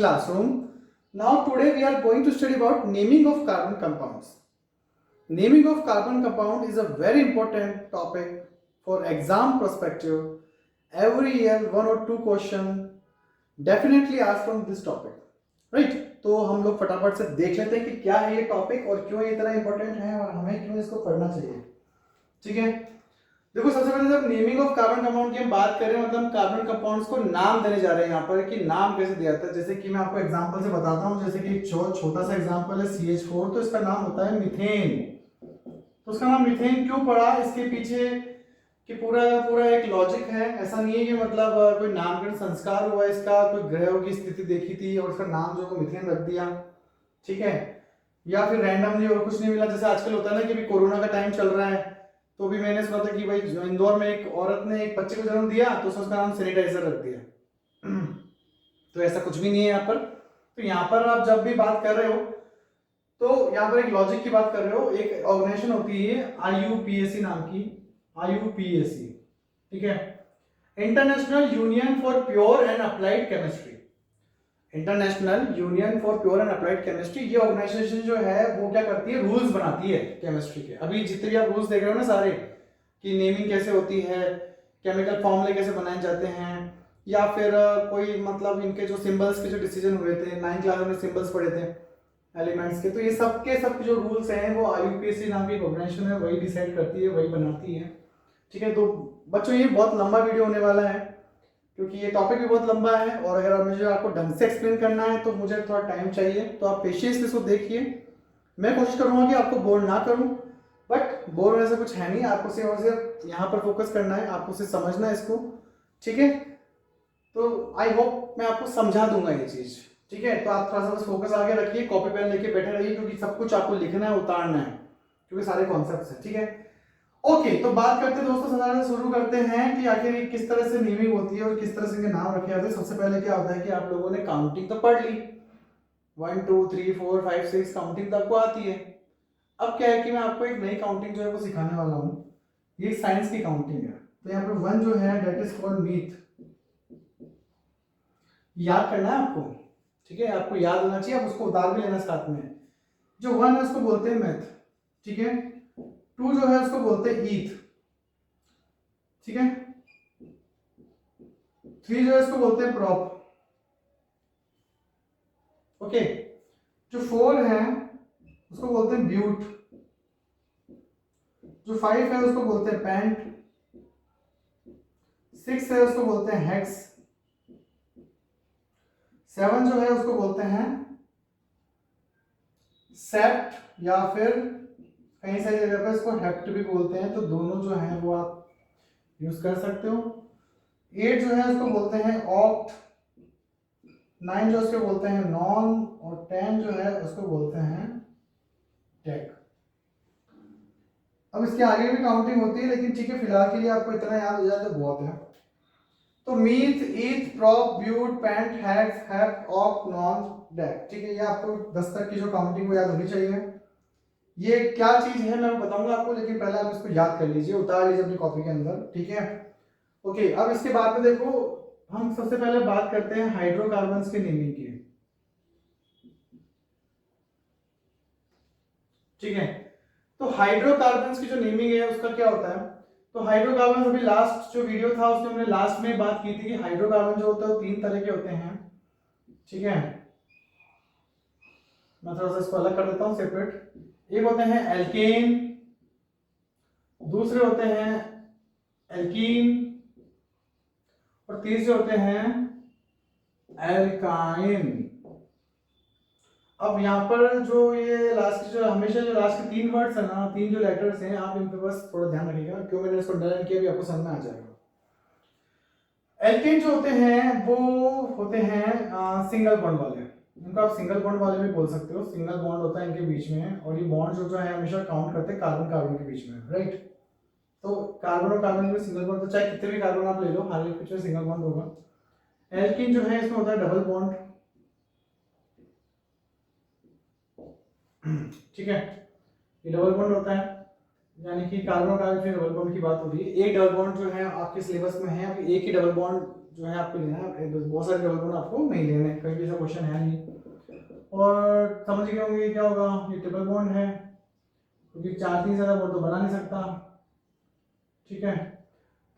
classroom. Now today we are going to study about naming of carbon compounds. Naming of carbon compound is a very important topic for exam perspective. Every year one or two question definitely asked from this topic. Right? तो हम लोग फटाफट से देख लेते हैं कि क्या है ये टॉपिक और क्यों ये इतना इंपॉर्टेंट है और हमें क्यों इसको पढ़ना चाहिए. ठीक है, देखो सबसे पहले जब नेमिंग ऑफ कार्बन कंपाउंड की हम बात करें मतलब कार्बन कंपाउंड्स को नाम देने जा रहे हैं यहाँ पर कि नाम कैसे दिया जाता है. जैसे कि मैं आपको एग्जांपल से बताता हूँ. जैसे कि एक छोटा सा एग्जांपल है CH4, तो इसका नाम होता है मीथेन. तो उसका नाम मीथेन क्यों पड़ा, इसके पीछे कि पूरा पूरा एक लॉजिक है. ऐसा नहीं है कि मतलब कोई नामकरण संस्कार हुआ इसका, कोई ग्रहों की स्थिति देखी थी और उसका नाम जो मीथेन रख दिया. ठीक है, या फिर रैंडमली और कुछ नहीं मिला. जैसे आजकल होता है ना कि भी कोरोना का टाइम चल रहा है, तो भी मैंने सुना था कि भाई इंदौर में एक औरत ने एक बच्चे को जन्म दिया तो उसका नाम सैनिटाइजर रख दिया. तो ऐसा कुछ भी नहीं है यहाँ पर. तो यहाँ पर आप जब भी बात कर रहे हो तो यहाँ पर एक लॉजिक की बात कर रहे हो. एक ऑर्गेनाइजेशन होती है IUPAC नाम की, IUPAC. ठीक है, international union for pure and applied chemistry. International union for pure and applied chemistry, ये ऑर्गेनाइजेशन जो है वो क्या करती है, रूल्स बनाती है केमिस्ट्री के. अभी जितने भी आप रूल्स देख रहे हो ना सारे, कि नेमिंग कैसे होती है, केमिकल फॉर्मूले कैसे बनाए जाते हैं, या फिर कोई मतलब इनके जो सिंबल्स के जो डिसीजन हुए थे 9th क्लास में सिंबल्स पढ़े थे एलिमेंट्स के, तो ये सब जो रूल्स हैं वो IUPAC नाम की ऑर्गेनाइजेशन है वही डिसाइड करती है, वही बनाती है. ठीक है, तो बच्चों ये बहुत लंबा वीडियो होने वाला है क्योंकि ये टॉपिक भी बहुत लंबा है और अगर मुझे आपको ढंग से एक्सप्लेन करना है तो मुझे थोड़ा टाइम चाहिए. तो आप पेशेंस से इसको देखिए. मैं कोशिश करूंगा कि आपको बोर ना करूं, बट बोर होने से कुछ है नहीं. आपको सिर्फ और सिर्फ यहाँ पर फोकस करना है, आपको सिर्फ समझना है इसको. ठीक है, तो आई होप मैं आपको समझा दूंगा ये चीज़. ठीक है, तो आप थोड़ा सा बस फोकस आगे रखिए, कॉपी पेन लेके बैठे रहिए क्योंकि सब कुछ आपको लिखना है, उतारना है, क्योंकि सारे कॉन्सेप्ट्स हैं. ठीक है, ओके. तो बात करते हैं दोस्तों, सबसे शुरू करते हैं कि आखिर किस तरह से नेमिंग होती है और किस तरह से इनके नाम रखे जाते हैं. सबसे पहले क्या होता है कि आप लोगों ने काउंटिंग तो पढ़ ली, 1 2 3 4 5 6 काउंटिंग तो आपको आती है. अब क्या है कि मैं आपको एक नई काउंटिंग जो है वो सिखाने वाला हूँ. ये साइंस की काउंटिंग है. तो यहाँ पे 1 जो है दैट इज कॉल्ड मीथ. याद करना है आपको. ठीक है, आपको याद होना चाहिए, आप उसको उतार भी लेना साथ में. जो 1 है उसको बोलते हैं मेथ. ठीक है, 2 जो है उसको बोलते हैं ईथ. ठीक है, 3 जो है इसको बोलते हैं प्रॉप. ओके, जो 4 है उसको बोलते हैं ब्यूट. जो 5 है उसको बोलते हैं पैंट. 6 है उसको बोलते हैं हेक्स. 7 जो है उसको बोलते हैं सेप्ट, या फिर कहीं सारी जगह पर इसको हेप्ट भी बोलते हैं. तो दोनों जो है वो आप यूज कर सकते हो. 8 जो है उसको बोलते हैं ऑक्ट. 9 जो उसको बोलते हैं नॉन, और 10 जो है उसको बोलते हैं टेक. अब इसके आगे भी काउंटिंग होती है, लेकिन ठीक है फिलहाल के लिए आपको इतना याद हो जाए तो बहुत है. तो meth, eth, prop, but, pent, hex, hep, oct, non, dec. ठीक है, ये आपको 10 तक की जो काउंटिंग वो याद होनी चाहिए. ये क्या चीज है मैं बताऊंगा आपको, लेकिन पहले आप इसको याद कर लीजिए, उतार लीजिए अपनी कॉपी के अंदर. ठीक है, ओके. अब इसके बाद में देखो, हम सबसे पहले बात करते हैं हाइड्रोकार्बन्स के नेमिंग की. ठीक है, तो हाइड्रोकार्बन्स की जो नेमिंग है उसका क्या होता है. तो हाइड्रोकार्बन अभी लास्ट जो वीडियो था उसमें हमने लास्ट में बात की थी कि हाइड्रोकार्बन जो होते हैं 3 तरह के होते हैं. ठीक है, मैं थोड़ा सा इसको अलग कर देता हूं सेपरेट. एक होते हैं एल्केन, दूसरे होते हैं एल्कीन, और तीसरे होते हैं एल्काइन. अब यहाँ पर जो ये लास्ट जो हमेशा जो लास्ट के 3 वर्ड्स है ना, 3 जो लेटर्स हैं, आप इन पे बस थोड़ा ध्यान रखिएगा. क्यों मैंने इसको अंडरलाइन किया भी आपको समझ में आ जाएगा. एल्केन जो होते हैं वो होते हैं सिंगल बॉन्ड वाले. इनको आप सिंगल बॉन्ड वाले भी बोल सकते हो. सिंगल बॉन्ड होता है इनके बीच में, और ये बॉन्ड जो है हमेशा काउंट करते हैं कार्बन कार्बन के बीच में. राइट, तो कार्बन और कार्बन में सिंगल बॉन्ड, तो चाहे कितने भी कार्बन आप ले लो, हर एक में सिंगल बॉन्ड होगा. एल्कीन जो है इसमें होता है डबल बॉन्ड. ठीक है, ये डबल बॉन्ड होता है, यानी कि कार्बन कार्बन से डबल बॉन्ड की बात हो रही है. एक डबल बॉन्ड जो है आपके सिलेबस में है, अभी एक ही डबल बॉन्ड जो है आपको लेना है, बहुत सारे डबल बॉन्ड आपको नहीं लेने हैं, कहीं भी ऐसा क्वेश्चन है नहीं। और समझ गए होंगे क्या होगा, ये ट्रिपल बॉन्ड है क्योंकि 4 3 से ज़्यादा बॉन्ड तो बना नहीं सकता, ठीक है।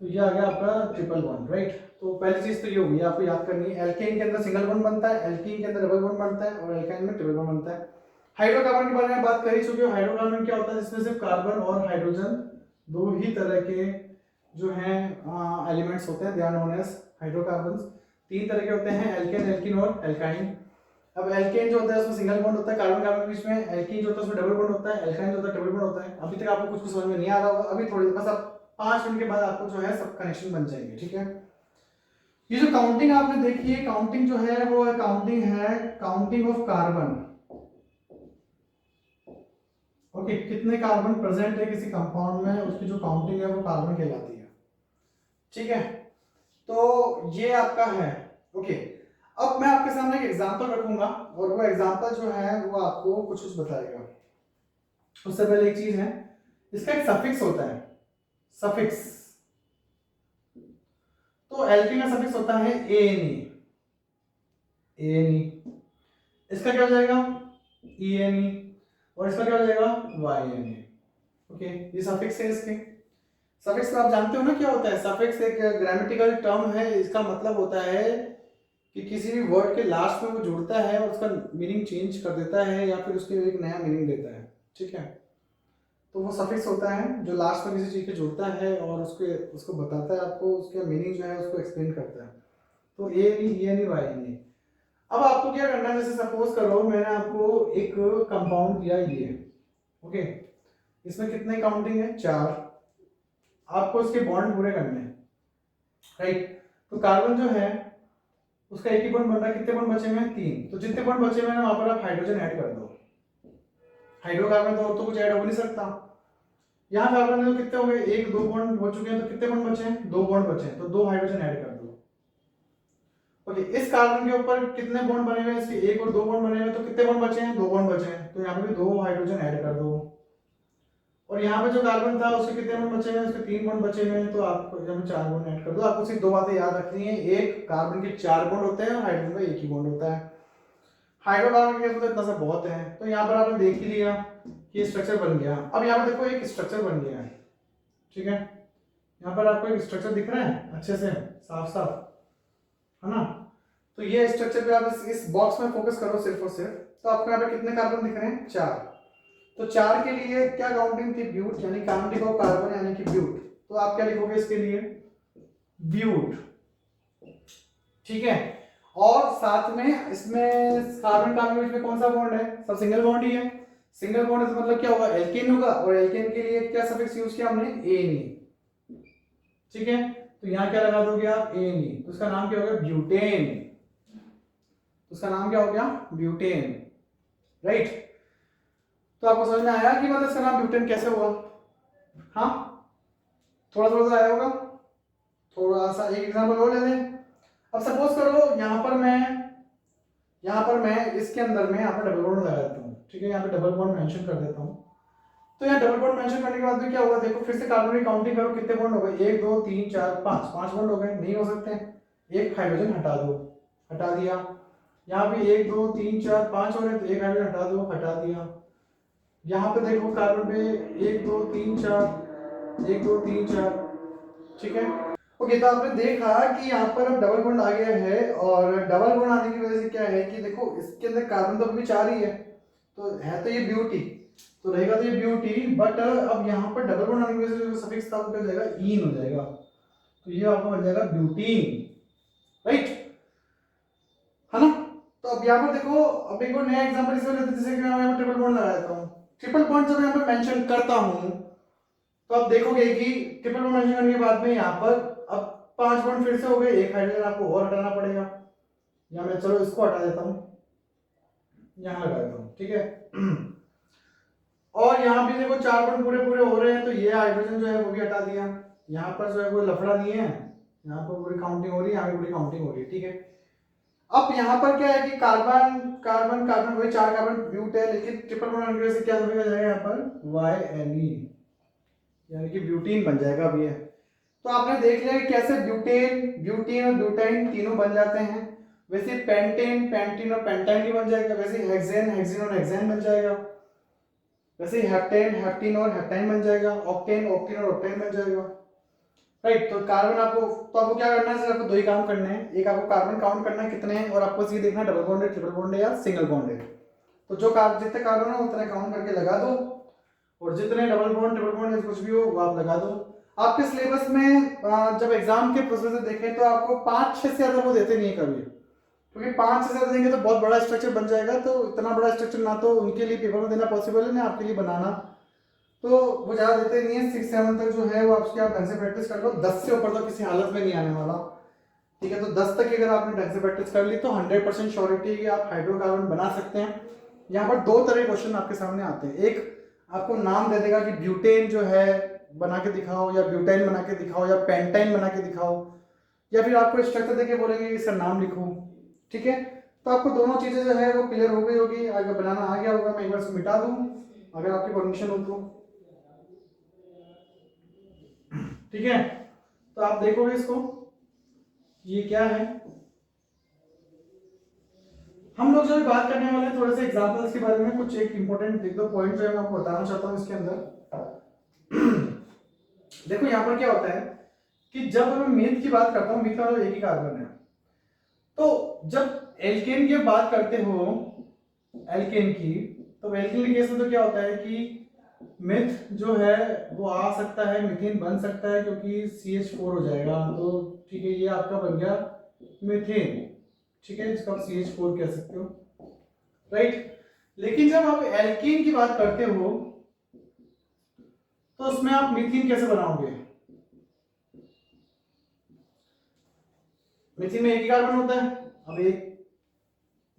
तो ये आ गया आपका ट्रिपल बॉन्ड, राइट। तो पहली चीज तो ये होगी, आपको याद करनी है, एल्केन के अंदर सिंगल बॉन्ड बनता है, एल्कीन के अंदर डबल बॉन्ड बनता है, और एल्काइन में ट्रिपल बॉन्ड बनता है। हाइड्रोकार्बन के बारे में बात कर ही चुके हो। हाइड्रोकार्बन क्या होता है, जिसमें सिर्फ कार्बन और हाइड्रोजन दो ही तरह के जो हैं एलिमेंट्स होते हैं, they are known as hydrocarbons. 3 तरह के होते हैं, एल्केन, एल्कीन और एल्काइन। अब एल्केन जो होता है उसमें सिंगल बॉन्ड होता है कार्बन कार्बन के बीच में, एल्कीन जो होता है उसमें डबल बॉन्ड होता है, एल्काइन जो होता है ट्रिपल बॉन्ड होता है। अभी तक आपको कुछ समझ में नहीं आ रहा होगा, अभी थोड़ी बस आप 5 मिनट के बाद आपको जो है सब कनेक्शन बन जाएंगे, ठीक है। ये जो काउंटिंग आपने देखी है, काउंटिंग जो है वो काउंटिंग है काउंटिंग ऑफ कार्बन। ओके, कितने कार्बन प्रेजेंट है किसी कंपाउंड में, उसकी जो काउंटिंग है वो कार्बन कहलाती है, ठीक है। तो ये आपका है, ओके। अब मैं आपके सामने एक एग्जांपल रखूंगा और वो एग्जांपल जो है वो आपको कुछ कुछ बताएगा। उससे पहले एक चीज है, इसका एक सफिक्स होता है, सफिक्स। तो एल्कीन का सफिक्स होता है एएनई, एएनई। इसका क्या हो जाएगा, ईएनई, और इसका क्या हो जाएगा, वाईएनई। ओके, ये सफिक्स है इसके। सफिक्स आप जानते हो ना क्या होता है, सफिक्स एक ग्रामेटिकल टर्म है। इसका मतलब होता है कि किसी भी वर्ड के लास्ट में वो जुड़ता है और उसका मीनिंग चेंज कर देता है या फिर उसके एक नया मीनिंग देता है, ठीक है। तो वो सफिक्स होता है जो लास्ट में किसी चीज के जुड़ता है और उसको बताता है आपको, उसका मीनिंग जो है उसको एक्सप्लेन करता है। तो ए नहीं वाई नहीं। अब आपको क्या करना है, जैसे सपोज करो मैंने आपको एक कंपाउंड दिया ये, ओके, इसमें कितने काउंटिंग है, 4। आपको इसके बॉन्ड पूरे करने हैं, राइट। तो कार्बन जो है उसका एक ही बॉन्ड बन रहा है, कितने बॉन्ड बचे हुए हैं, 3। तो जितने बॉन्ड बचे हुए हैं वहां पर आप हाइड्रोजन ऐड कर दो। हाइड्रोकार्बन तो कुछ ऐड हो नहीं सकता। यहाँ कार्बन में तो कितने हो गए, 1 2 बॉन्ड हो चुके हैं, तो कितने बॉन्ड बचे हैं, 2 बॉन्ड बचे हैं, तो 2 हाइड्रोजन ऐड कर दो। ओके, इस कार्बन के ऊपर कितने बॉन्ड बने हुए हैं, इसके 1 और 2 बॉन्ड बने हुए हैं, तो कितने बॉन्ड बचे हैं, 2 बॉन्ड बचे हैं, तो यहाँ पे भी 2 हाइड्रोजन ऐड कर दो। और यहाँ पे जो कार्बन था उसके कितने बॉन्ड बचे हुए हैं, उसके 3 बॉन्ड बचे हुए हैं, तो आपको यहाँ पे 4 बॉन्ड ऐड कर दो। आपको सिर्फ 2 बातें याद रखनी है, एक कार्बन के 4 बॉन्ड होते हैं और हाइड्रोजन का एक ही बॉन्ड होता है। हाइड्रोकार्बन के केस में तो इतना सा बहुत है। तो यहाँ पर आपने देख ही लिया कि स्ट्रक्चर बन गया। अब यहाँ पर देखो एक स्ट्रक्चर बन गया है, ठीक है। यहाँ पर आपको एक स्ट्रक्चर दिख रहा है अच्छे से, साफ साफ, है ना। तो ये स्ट्रक्चर पे आप इस बॉक्स में फोकस करो सिर्फ और सिर्फ। तो आपको यहाँ पे कितने कार्बन दिख रहे हैं, 4। तो 4 के लिए क्या काउंटिंग थी, ब्यूट, यानी काउंटिंग ऑफ कार्बन यानी कि ब्यूट। तो आप क्या लिखोगे इसके लिए, ब्यूट, ठीक है। और साथ में इसमें कार्बन कार्बन के बीच में कौन सा बॉन्ड है, सब सिंगल बॉन्ड ही है। सिंगल बॉन्ड का मतलब क्या होगा, एल्केन होगा, और एल्केन के लिए क्या सफिक्स यूज किया हमने, एनी, ठीक है। तो यहाँ क्या लगा दोगे आप, एनी, तो उसका नाम क्या हो गया, ब्यूटेन। तो उसका नाम क्या हो गया, ब्यूटेन, राइट। तो आपको समझ में आया कि मतलब इसका नाम ब्यूटेन कैसे हुआ, हाँ, थोड़ा थोड़ा सा आया होगा। थोड़ा सा एक एग्जांपल और ले लें। अब सपोज करो यहाँ पर मैं इसके अंदर में यहाँ पर डबल बॉन्ड लगा देता हूँ, ठीक है। यहाँ पे डबल बॉन्ड मेंशन कर देता हूँ। तो यहाँ डबल बॉन्ड मेंशन करने के बाद भी क्या होगा, देखो फिर से कार्बन की काउंटिंग करो, कितने बॉन्ड हो गए, 1 2 3 4 5, 5 बॉन्ड हो गए, नहीं हो सकते। एक हाइड्रोजन हटा दो, हटा दिया। यहाँ पे 1 2 3 4 5 हो रहे, तो एक हाइड्रोजन हटा दो, हटा दिया। यहाँ पे देखो कार्बन पे 1 2 3 4, 1 2 3 4, ठीक है। ओके, तो आपने देखा कि यहाँ पर अब डबल बॉन्ड आ गया है, और डबल बॉन्ड आने की वजह से क्या है कि देखो इसके अंदर कार्बन तो अभी 4 ही है, तो है तो ये ब्यूटी, तो रहेगा तो ये ब्यूटी, बट अब यहाँ पर डबल बॉन्ड आने की वजह से जो सफिक्स था वो क्या हो जाएगा, ईन हो जाएगा। तो ये आपका बन जाएगा ब्यूटीन, राइट, है ना। तो अब यहाँ पर देखो, अब एक और नया एग्जांपल इसमें लेते हैं, जैसे कि मैं यहाँ पर ट्रिपल बॉन्ड लगा देता हूँ। ट्रिपल बॉन्ड जब मैं यहाँ पर मेंशन करता हूँ तो आप देखोगे कि ट्रिपल बॉन्ड मेंशन करने के बाद में यहाँ पर अब 5 बॉन्ड फिर से हो गए, एक हाइड्रोजन आपको और हटाना पड़ेगा। यहाँ मैं चलो इसको हटा देता हूँ, यहाँ लगा देता हूँ, ठीक है। और यहाँ भी देखो 4 बॉन्ड पूरे पूरे हो रहे हैं, तो ये हाइड्रोजन जो है वो भी हटा दिया। यहाँ पर जो है कोई लफड़ा नहीं है, यहाँ पर पूरी काउंटिंग हो रही है, यहाँ पे पूरी काउंटिंग हो रही है, ठीक है। अब यहाँ पर क्या है कि कार्बन कार्बन कार्बन वही 4 कार्बन ब्यूट है, लेकिन ट्रिपल बॉन्ड आने की वजह से क्या हो जाएगा यहाँ पर, YNE, यानी कि ब्यूटीन बन जाएगा अब ये। तो आपने देख लिया कि कैसे ब्यूटेन, ब्यूटीन और ब्यूटाइन तीनों बन जाते हैं। वैसे पेंटेन, पेंटीन और पेंटाइन भी बन जाएगा। वैसे हेक्सेन, हेक्सीन और हेक्सेन बन जाएगा। वैसे हेप्टेन, हेप्टीन और हेप्टाइन बन जाएगा। ऑक्टेन, ऑक्टीन और ऑक्टाइन बन जाएगा। राइट। तो कार्बन आपको क्या करना है, सिर्फ आपको दो ही काम करने हैं। एक आपको कार्बन काउंट करना है कितने हैं, और आपको ये देखना डबल बॉन्ड है, ट्रिपल बॉन्ड है या सिंगल बॉन्ड है। तो जो जितने कार्बन है उतने काउंट करके लगा दो, और जितने डबल बॉन्ड, ट्रिपल बॉन्ड कुछ भी हो वो आप लगा दो। आपके सिलेबस में जब एग्जाम के प्रोसेस देखें तो आपको 5-6 से ज्यादा वो देते नहीं है कभी, क्योंकि 5 से ज्यादा देंगे तो बहुत बड़ा स्ट्रक्चर बन जाएगा। तो इतना बड़ा स्ट्रक्चर ना तो उनके लिए पेपर में देना पॉसिबल है, ना आपके लिए बनाना। तो वो ज़्यादा देते नहीं है। 6-7 तक जो है वो आपकी आप ढंग से प्रैक्टिस कर लो। 10 से ऊपर तो किसी हालत में नहीं आने वाला, ठीक है। तो 10 तक अगर आपने ढंग से प्रैक्टिस कर ली तो 100% श्योरिटी है कि आप हाइड्रोकार्बन बना सकते हैं। यहाँ पर दो तरह के क्वेश्चन आपके सामने आते हैं। एक आपको नाम दे देगा कि ब्यूटेन जो है बना के दिखाओ, या ब्यूटाइन बना के दिखाओ, या पेंटाइन बना के दिखाओ, या फिर आपको स्ट्रक्चर देके बोलेंगे कि इसका नाम लिखो, ठीक है। तो आपको दोनों चीजें जो है वो क्लियर हो गई होगी। अगर बनाना आ गया होगा, मैं एक बार से मिटा दूं अगर आपकी परमिशन हो तो, ठीक है। तो आप देखोगे इसको, ये क्या है। हम लोग जो भी बात करने वाले हैं थोड़े से एग्जांपल्स के बारे में, कुछ एक इंपॉर्टेंट एक दो पॉइंट जो है मैं आपको बताना चाहता हूँ इसके अंदर। देखो यहाँ पर क्या होता है कि जब मैं मीथ की बात करता हूँ, मीथ का एक ही कार्बन है। तो जब एल्केन की बात करते हो, एल्केन की, तो एल्केन के केस में तो क्या होता है कि मिथ जो है वो आ सकता है, मीथेन बन सकता है, क्योंकि CH4 हो जाएगा। तो ठीक है, ये आपका बन गया मीथेन, ठीक है, जिसको आप CH4 कह सकते हो, राइट। लेकिन जब आप एल्कीन की बात करते हो तो उसमें आप मीथेन कैसे बनाओगे। मीथेन में एक ही कार्बन होता है। अब एक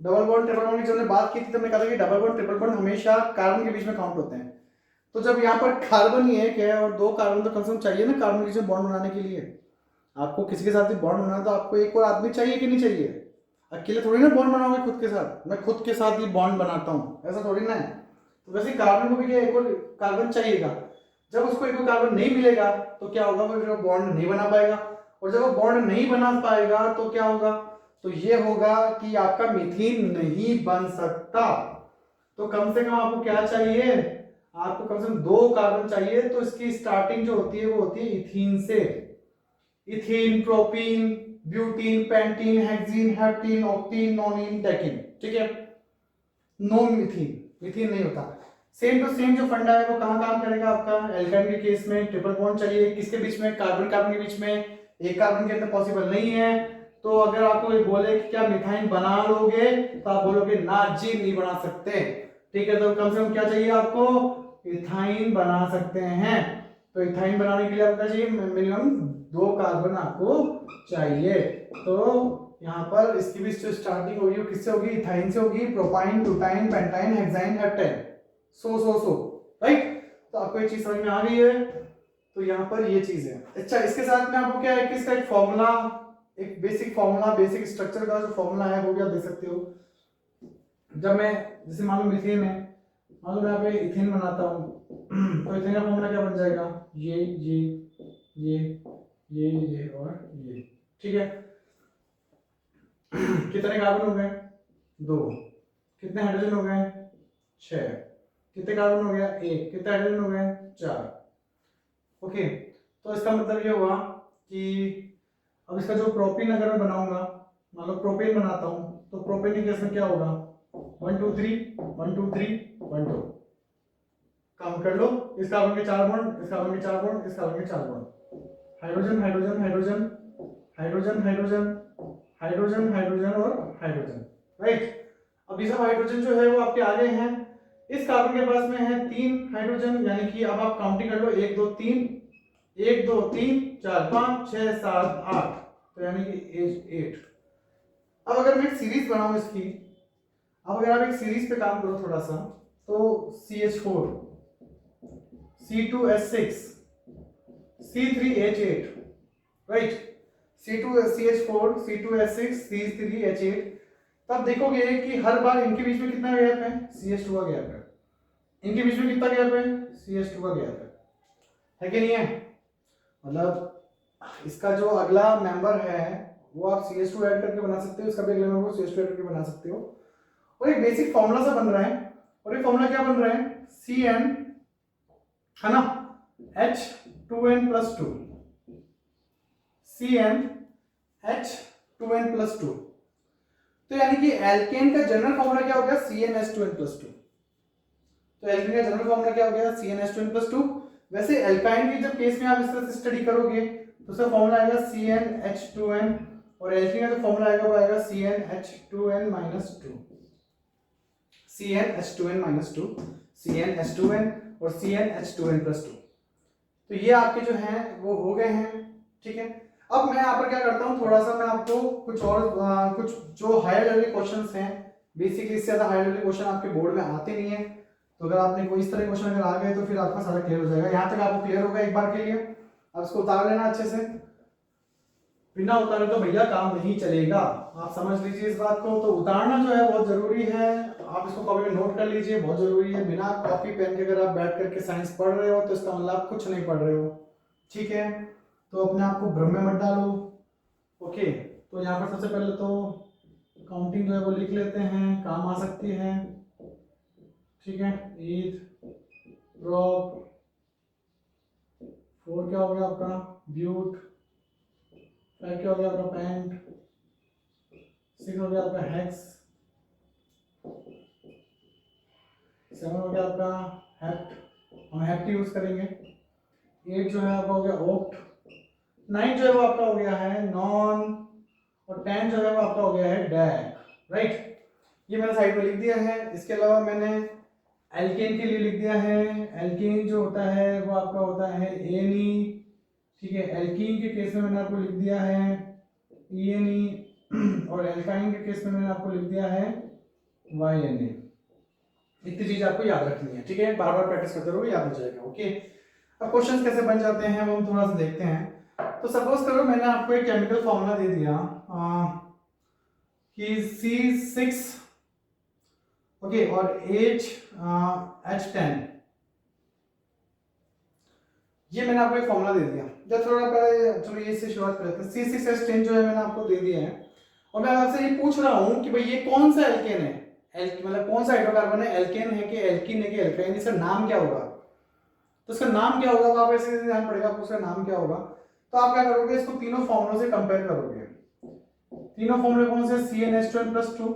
डबल बॉन्ड, ट्रिपल बॉन्ड की जब हमने बात की थी तो हमने कहा था कि डबल बॉन्ड, ट्रिपल बॉन्ड हमेशा कार्बन के बीच में काउंट होते हैं। तो जब यहाँ पर कार्बन ही एक है और दो कार्बन तो कम से कम चाहिए ना कार्बन के बीच में बॉन्ड बनाने के लिए। आपको किसी के साथ भी बॉन्ड बनाना तो आपको एक और आदमी चाहिए कि नहीं चाहिए। अकेले थोड़ी ना बॉन्ड बनाओगे खुद के साथ, मैं खुद के साथ ही बॉन्ड बनाता हूँ, ऐसा थोड़ी ना है। तो वैसे कार्बन को भी क्या एक और कार्बन चाहिएगा। जब उसको एक और कार्बन नहीं मिलेगा तो क्या होगा, फिर वो बॉन्ड नहीं बना पाएगा। और जब वो बॉन्ड नहीं बना पाएगा तो क्या होगा, तो ये होगा कि आपका मीथेन नहीं बन सकता। तो कम से कम आपको क्या चाहिए, आपको कम से कम 2 कार्बन चाहिए। तो इसकी स्टार्टिंग जो होती है वो होती है इथीन से। Ethene, propene, butene, pentene, hexene, heptene, octene, nonene, decene, ठीक है। नो मीथेन, मीथेन नहीं होता। सेम टू सेम जो फंडा है वो कहाँ काम करेगा आपका, एल्काइन के केस में ट्रिपल बॉन्ड चाहिए किसके बीच में, कार्बन कार्बन के बीच में। एक कार्बन के अंदर पॉसिबल नहीं है। तो अगर आपको ये बोले कि क्या मिथाइन बना लोगे तो आप बोलोगे ना जी नहीं बना सकते, ठीक है। तो कम से कम क्या चाहिए आपको, इथाइन बना सकते हैं। तो इथाइन बनाने के लिए आपको चाहिए मिनिमम 2 कार्बन आपको चाहिए। तो यहाँ पर इसकी भी जो स्टार्टिंग होगी वो किससे होगी, इथाइन से होगी। Propyne, butyne, pentyne, hexyne, heptane, so right. तो आपको ये चीज समझ में आ गई है। तो यहाँ पर ये चीज है। अच्छा, इसके साथ में आपको क्या है कि इसका एक फॉर्मूला, एक बेसिक फॉर्मूला, बेसिक स्ट्रक्चर का जो फॉर्मूला है वो भी आप दे सकते हो। जब मैं जैसे मान लो मीथेन है, मान लो मैं यहाँ पे इथेन बनाता हूँ तो इथेन का फॉर्मूला क्या बन जाएगा, ये और ये, ठीक है। कितने कार्बन हो गए, 2। कितने हाइड्रोजन हो गए, 6। कितने कार्बन हो गया, 1। कितने हाइड्रोजन हो गए, 4। ओके। तो इसका मतलब ये हुआ कि अब इसका जो प्रोपेन अगर मैं बनाऊंगा, मान लो प्रोपेन बनाता हूं, तो प्रोपेन के केस में क्या होगा, 1 2 3 1 2 3 1 2। काउंट कर लो, इस कार्बन के 4 बॉन्ड, इस कार्बन के 4 बॉन्ड, इस कार्बन के 4 bond, hydrogen hydrogen hydrogen hydrogen hydrogen hydrogen hydrogen और हाइड्रोजन, राइट। अब ये सब हाइड्रोजन जो है वो आपके आ गए हैं। इस कार्बन के पास में है 3 हाइड्रोजन, यानी कि अब आप काउंटिंग कर लो, 1 2 3 1 2 3 4 5 6 7 8, तो यानी कि एज 8। अब अगर मैं एक सीरीज बनाऊं इसकी, अब अगर आप एक सीरीज पे काम करो थोड़ा सा, तो CH4 C2H6 C3H8, right. C2CH4 C2H6 C3H8। तब देखोगे कि हर बार इनके बीच में कितना गैप है, CH2 का गैप है। इनके बीच में कितना गैप है, CH2 का गैप है कि नहीं है। मतलब इसका जो अगला मेंबर है वो आप CH2 ऐड करके बना सकते हो, इसका भी अगला मेंबर CH2 ऐड करके बना सकते हो। और एक बेसिक फॉर्मूला सा बन रहा है, और ये फॉर्मूला क्या बन रहा है, CN है ना, H2n+2, CN H2n+2। तो यानी कि एल्केन का जनरल फॉर्मूला क्या हो गया, CnH2n+2। तो एल्केन का जनरल फॉर्मूला क्या हो गया, CnH2n+2। वैसे एल्काइन की जब केस में आप इस तरह से स्टडी करोगे तो उसका फॉर्मूला आएगा CnH2n, और एल्केन का जो फॉर्मूला आएगा वो आएगा CnH2n-2, CnH2n-2, CnH2n और CnH2n+2। तो ये आपके जो हैं वो हो गए हैं, ठीक है। अब मैं यहाँ पर क्या करता हूँ, थोड़ा सा मैं आपको कुछ और कुछ जो हायर लेवल क्वेश्चंस हैं, बेसिकली इससे ज़्यादा हायर लेवल क्वेश्चन आपके बोर्ड में आते नहीं है, तो अगर आपने कोई इस तरह क्वेश्चन अगर आ गए तो फिर आपका सारा क्लियर हो जाएगा। यहाँ तक आपको क्लियर होगा एक बार के लिए, आप इसको उतार लेना अच्छे से, बिना उतारे तो भैया काम नहीं चलेगा, आप समझ लीजिए इस बात को। तो उतारना जो है बहुत जरूरी है, आप इसको कॉपी में नोट कर लीजिए, बहुत जरूरी है। बिना कॉपी पेन के अगर आप बैठ करके साइंस पढ़ रहे हो तो इसका मतलब आप कुछ नहीं पढ़ रहे हो, ठीक है। तो अपने आप को भ्रम में मत डालो, ओके। तो यहाँ पर सबसे पहले तो काउंटिंग जो है वो लिख लेते हैं, काम आ सकती है, ठीक है। ईद, ड्रॉप, 4 क्या हो गया आपका, ब्यूट, 5 क्या हो गया आपका, पैंट, 6 हो गया आपका हेक्स, 7 हो गया आपका हेप्ट, हम हेप्ट यूज करेंगे। 8 जो है आपका हो गया ओक्ट, 9 जो है वो आपका हो गया है नॉन, और 10 जो है वो आपका हो गया है डैक, राइट। ये मैंने साइड में लिख दिया है। इसके अलावा मैंने एल्केन के लिए लिख दिया है, एल्केन जो होता है वो आपका होता है एनी, ठीक है। एल्कीन के केस में मैंने आपको लिख दिया है ENE, और एल्काइन के केस में मैंने आपको लिख दिया है YNA। इतनी चीज आपको याद रखनी है, ठीक है, बार बार प्रैक्टिस करते रहोगे, याद हो जाएगा, ओके। अब क्वेश्चंस कैसे बन जाते हैं वो हम थोड़ा सा देखते हैं। तो सपोज करो मैंने आपको एक केमिकल फॉर्मूला दे दिया कि C6, ओके, और H10, ये मैंने आपको एक फॉर्मूला दे दिया। जब थोड़ा पहले चलो ये से शुरुआत करते हैं। C6H10 जो है मैंने आपको दे दिया है, और मैं आपसे ये पूछ रहा हूँ कि भाई ये कौन सा एल्केन है, मतलब कौन सा हाइड्रोकार्बन है, एल्केन है कि एल्कीन है कि एल्काइन, इसका नाम क्या होगा। तो इसका नाम क्या होगा, आप ऐसे ध्यान पड़ेगा आपको उसका नाम क्या होगा। तो आप क्या करोगे, इसको तीनों फॉर्मूलों से कंपेयर करोगे। तीनों फॉर्मूले कौन से, CnH2n+2,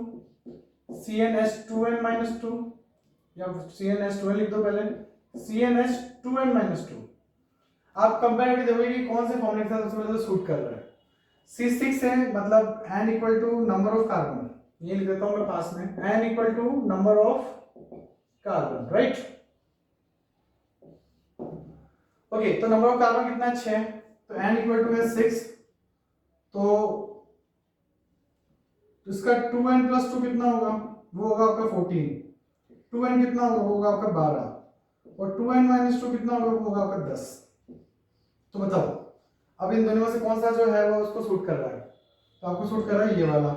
CnH2n-2, या CnH2n लिख दो पहले, CnH2n-2। आप कंपेयर करके देखोगे कि कौन से फॉर्मूले के साथ सबसे पहले सूट कर रहा है। C6 है, मतलब n equal to number of carbon, ये लिख देता हूं मैं पास में, n equal to number of carbon, right. Okay, तो नंबर ऑफ कार्बन कितना है, 6, तो n इक्वल टू है 6, तो इसका 2n+2 कितना होगा, वो होगा आपका 14, 2n कितना होगा, वो होगा आपका 12, और 2n-2 कितना होगा, वो होगा आपका 10। तो बताओ अब इन दोनों में से कौन सा जो है वो उसको सूट कर रहा है। तो आपको सूट कर रहा है ये वाला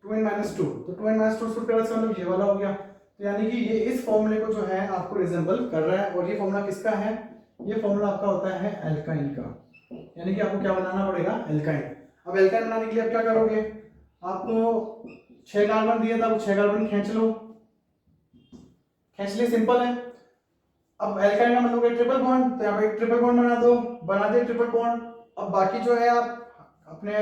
2n-2, तो 2n-2 सूट कर रहा है, मतलब ये वाला हो गया। तो यानी कि ये इस फॉर्मूले को जो है आपको रिजेंबल कर रहा है, और ये फॉर्मूला किसका है, ये फॉर्मूला आपका होता है एल्काइन का, यानी कि आपको क्या बनाना पड़ेगा, एल्काइन। अब एल्काइन बनाने के लिए आप क्या करोगे, आपको 6 कार्बन दिया था, वो 6 कार्बन खींच लो, खींच ले, सिंपल है। अब एल्काइन का मतलब ट्रिपल बॉन्ड, तो यहाँ पे ट्रिपल बॉन्ड बना दो, बना दे ट्रिपल बॉन्ड। अब बाकी जो है आप अपने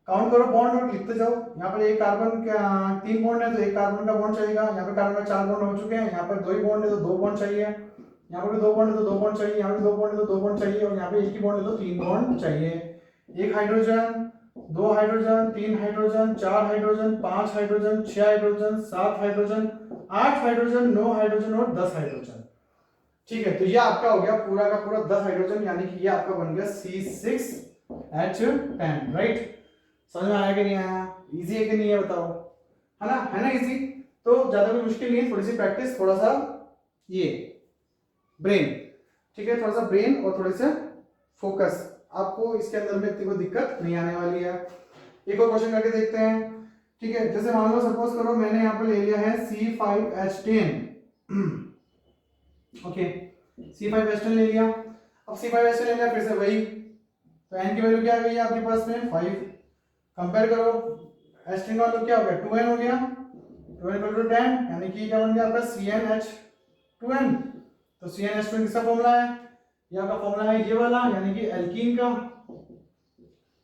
काउंट करो बॉन्ड और लिखते जाओ। यहाँ पर एक कार्बन का 3 बॉन्ड है तो एक कार्बन का बॉन्ड चाहिए, यहाँ पे कार्बन का 4 बॉन्ड हो चुके हैं, यहाँ पर 2 ही बॉन्ड है तो 2 बॉन्ड चाहिए, यहाँ पर भी 2 बॉन्ड है तो 2 बॉन्ड चाहिए, यहाँ पे 2 बॉन्ड है तो 2 बॉन्ड चाहिए, और यहाँ पे एक ही बॉन्ड है तो 3 बॉन्ड चाहिए। एक hydrogen, 2 hydrogen, 3 hydrogen, 4 hydrogen, 5 hydrogen, 6 hydrogen, 7 hydrogen, 8 hydrogen, 9 hydrogen और 10 हाइड्रोजन, ठीक है। तो ये आपका हो गया पूरा का पूरा 10 हाइड्रोजन, यानी कि ये आपका बन गया C6H10, राइट। समझ में आया कि नहीं आया, इजी है कि नहीं है बताओ, है ना इजी। तो ज्यादा कोई मुश्किल नहीं है, थोड़ी सी प्रैक्टिस, थोड़ा सा ये ब्रेन, ठीक है, थोड़ा सा ब्रेन और थोड़े से फोकस, आपको इसके अंदर में इतनी कोई दिक्कत नहीं आने वाली है। एक और क्वेश्चन करके देखते हैं, ठीक है। जैसे मान लो सपोज करो मैंने यहाँ पर ले लिया है C5H10, ओके, C5H10 ले लिया। अब C5H10 ले लिया, फिर से वही तो n की वैल्यू क्या आ गई है आपके पास में 5। कंपेयर करो, एस्ट्रिंग वालों क्या हो गया 2n हो गया, 2n इक्वल टू 10 यानी कि क्या बन गया आपका CnH2n। तो CnH2n किसका फॉर्मूला है, ये आपका फॉर्मूला है ये वाला यानी कि एल्कीन का।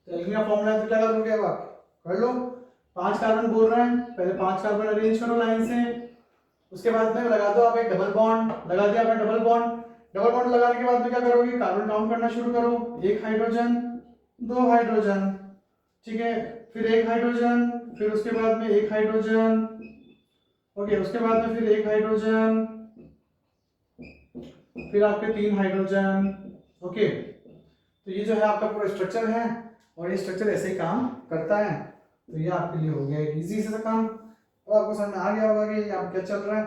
तो एल्कीन का फॉर्मूला है तो क्या करोगे अब आप कर लो। 5 कार्बन बोल रहे हैं, पहले 5 कार्बन अरेंज करो लाइन से, उसके बाद में लगा दो आप एक डबल बॉन्ड, लगा दिया आपने डबल बॉन्ड। डबल बॉन्ड लगाने के बाद में क्या करोगे, कार्बन काउंट करना शुरू करो, एक हाइड्रोजन, दो हाइड्रोजन, ठीक है, फिर एक हाइड्रोजन, फिर उसके बाद में एक हाइड्रोजन, ओके, उसके बाद में फिर एक हाइड्रोजन, फिर आपके 3 हाइड्रोजन, ओके। तो ये जो है आपका पूरा स्ट्रक्चर है और ये स्ट्रक्चर ऐसे ही काम करता है। तो ये आपके लिए हो गया एक इजी सा काम और आपको समझ में आ गया होगा कि यहाँ क्या चल रहा है।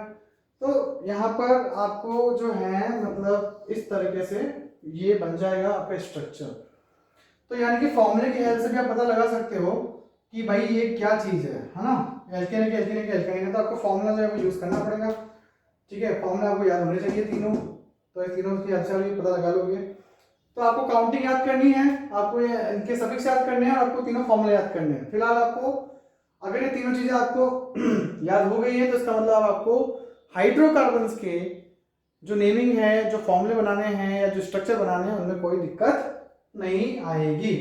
तो यहाँ पर आपको जो है मतलब इस तरीके से ये बन जाएगा आपका स्ट्रक्चर। तो यानी कि फॉर्मूले की हेल्प से भी आप पता लगा सकते हो कि भाई ये क्या चीज़ है ना, एल्केन है कि एल्केन है कि एल्काइन है। तो आपको फॉर्मूला जो है वो यूज़ करना पड़ेगा, ठीक है। फॉर्मूला आपको याद होने चाहिए तीनों, तो ये तीनों की अच्छा भी पता लगा लोगे। तो आपको काउंटिंग याद करनी है, आपको ये इनके सफिक्स याद करने हैं और आपको तीनों फॉर्मूले याद करने हैं। फिलहाल आपको अगर ये तीनों चीजें आपको याद हो गई है तो इसका मतलब आपको हाइड्रोकार्बन्स के जो नेमिंग है, जो फॉर्मूले बनाने हैं या जो स्ट्रक्चर बनाने हैं उनमें कोई दिक्कत नहीं आएगी,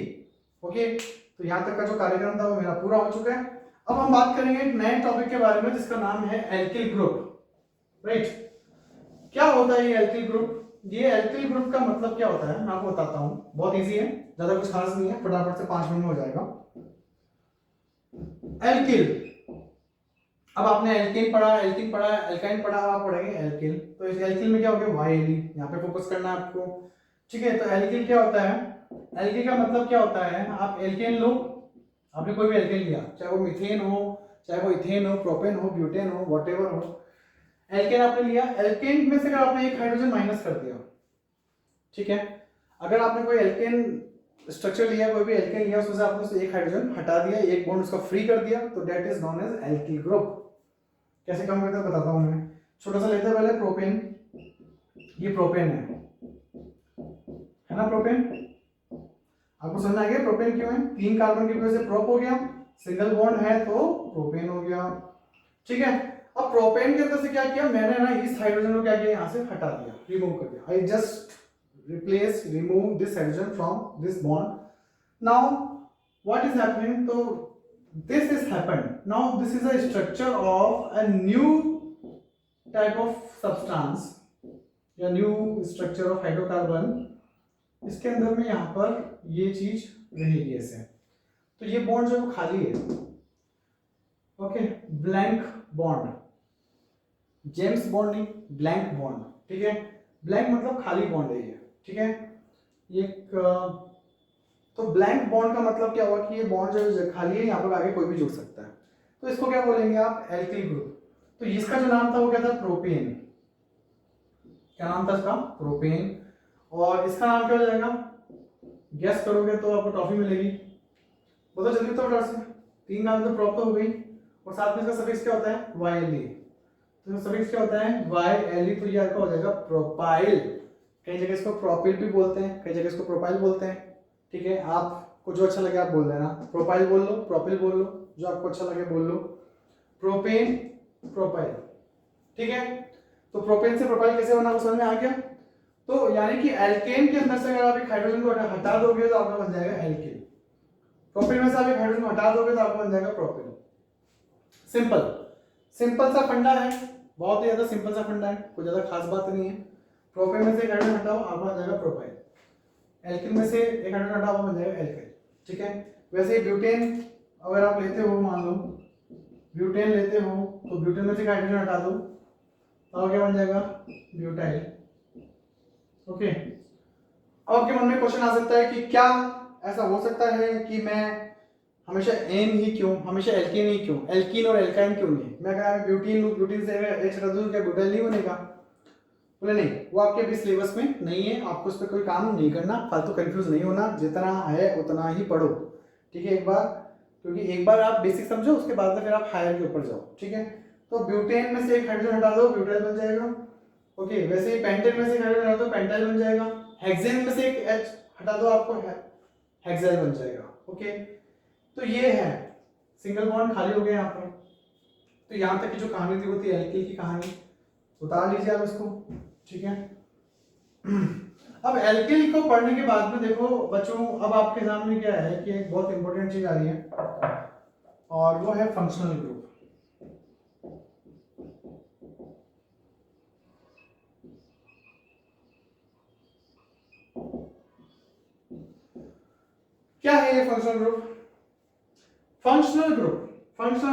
ओके। तो यहाँ तक का जो कार्यक्रम था वो मेरा पूरा हो चुका है। अब हम बात करेंगे एक नए टॉपिक के बारे में जिसका नाम है एल्किल ग्रुप, राइट। क्या होता है ये एल्किल ग्रुप? ये एल्किल ग्रुप का मतलब क्या होता है मैं आपको बताता हूँ, बहुत इजी है, ज्यादा कुछ खास नहीं है, फटाफट से 5 मिनट में हो जाएगा। एल्किल, अब आपने एल्केन पढ़ा, एल्किन पढ़ा, एल्काइन पढ़ा, अब आप पढ़ेंगे एल्किल। तो इस एल्किल में क्या हो गया वाई, यहाँ पे फोकस करना है आपको, ठीक है। तो एल्किल क्या होता है, एल्किल का मतलब क्या होता है, आप एल्केन लो, आपने कोई भी एल्केन लिया, चाहे वो मीथेन हो, चाहे वो इथेन हो, प्रोपेन हो, ब्यूटेन हो, व्हाटएवर हो, एल्केन आपने लिया। एल्केन में से अगर आपने एक हाइड्रोजन माइनस कर दिया, ठीक है, अगर आपने कोई एल्केन स्ट्रक्चर लिया, कोई भी एल्केन लिया, उसमें से आपने उससे एक हाइड्रोजन हटा दिया, एक बॉन्ड उसका फ्री कर दिया, तो that is known as alkyl group. कैसे काम करता है बताता हूं मैं। छोटा सा लेते हैं पहले प्रोपेन, ये प्रोपेन है ना, प्रोपेन आपको समझ आ गया प्रोपेन क्यों है, 3 कार्बन की वजह से प्रोप हो गया, सिंगल बॉन्ड है तो प्रोपेन हो गया, ठीक है। अब प्रोपेन के अंदर से क्या किया मैंने ना, इस हाइड्रोजन को क्या किया यहाँ से हटा दिया, रिमूव कर दिया, I just replace remove this hydrogen from this bond। now what is happening, so this is happened, now this is a structure of a new type of substance या new structure of hydrocarbon। इसके अंदर में यहाँ पर ये चीज रहेगी ऐसे, तो ये बॉन्ड जो खाली है, okay, blank bond, James bond नहीं, ब्लैंक बॉन्ड, ठीक है। ब्लैंक मतलब खाली बॉन्ड है ये, ठीक है। ये तो ब्लैंक बॉन्ड का मतलब क्या हुआ कि ये बॉन्ड जो खाली है, यहाँ पर आगे कोई भी जुड़ सकता है, तो इसको क्या बोलेंगे आप, एल्किल ग्रुप। तो इसका जो नाम था वो क्या था, प्रोपेन। क्या नाम था इसका, प्रोपेन। और इसका नाम क्या हो जाएगा, गेस करोगे तो आपको टॉफी मिलेगी, बोलो जल्दी तो फटाफट से। 3 नाम तो प्रॉप तो हो गई, और साथ में इसका सफिक्स क्या होता है, वाई। तो सफिक्स क्या होता है, वाई, तो ये आपका हो जाएगा प्रोपाइल। कई जगह इसको प्रोपिल भी बोलते हैं, कई जगह इसको प्रोपाइल बोलते हैं, ठीक है। आपको जो अच्छा लगे आप बोल देना, प्रोपाइल बोल लो, प्रोपिल बोल लो, जो आपको अच्छा लगे बोल लो, प्रोपेन, प्रोपाइल, ठीक है। तो प्रोपेन से प्रोपाइल कैसे बना वो समझ में आ गया। तो यानी कि एल्केन के अंदर से अगर आप एक हाइड्रोजन को हटा दोगे तो आपका बन जाएगा एल्किल, प्रोपेन में से आप एक हाइड्रोजन को हटा दोगे तो आपका बन जाएगा प्रोपिल। सिंपल, सिंपल सा फंडा है, बहुत ही ज्यादा सिंपल सा फंडा है, कोई ज्यादा खास बात नहीं है। प्रोपेन में से एक हाइड्रोजन हटाओ आपका बन जाएगा प्रोपाइल, एल्किल में से एक हाइड्रोजन हटाओ बन जाएगा एल्काइल, ठीक है। वैसे ब्यूटेन अगर आप लेते हो, मान लो ब्यूटेन लेते हो, तो ब्यूटेन में से एक हाइड्रोजन हटा दो तो क्या बन जाएगा, ब्यूटाइल, ओके। अब आपके मन में क्वेश्चन आ सकता है कि क्या ऐसा हो सकता है कि मैं हमेशा एन ही क्यों, हमेशा एल्केन ही क्यों, एल्कीन और एल्काइन क्यों नहीं, मैं अगर ब्यूटीन लूं, ब्यूटीन से एच हटा दूं क्या ब्यूटाइल नहीं बनेगा, बोले नहीं, वो आपके अभी सिलेबस में नहीं है, आपको उस पर कोई काम नहीं करना, फालतू कंफ्यूज नहीं होना, जितना है उतना ही पढ़ो, ठीक है। एक बार, क्योंकि एक बार आप बेसिक समझो उसके बाद में फिर आप हायर के ऊपर जाओ, ठीक है। तो ब्यूटेन में से एक हाइड्रोजन हटा दो, ब्यूटाइल बन जाएगा, ओके। वैसे ही पेंटेन में से एक हाइड्रोजन हटा दो, पेंटाइल बन जाएगा। हेक्सेन में से एक एच हटा दो, आपको हेक्सेल बन जाएगा। ओके, तो ये है सिंगल बॉन्ड खाली हो गया यहाँ पर। तो यहाँ तक की जो कहानी थी वो थी एल्किल की कहानी, उतार लीजिए आप इसको। ठीक है, अब एल्किल को पढ़ने के बाद में देखो बच्चों, अब आपके सामने क्या है कि एक बहुत इंपॉर्टेंट चीज आ रही है और वो है फंक्शनल ग्रुप। क्या है ये फंक्शनल ग्रुप? फंक्शनल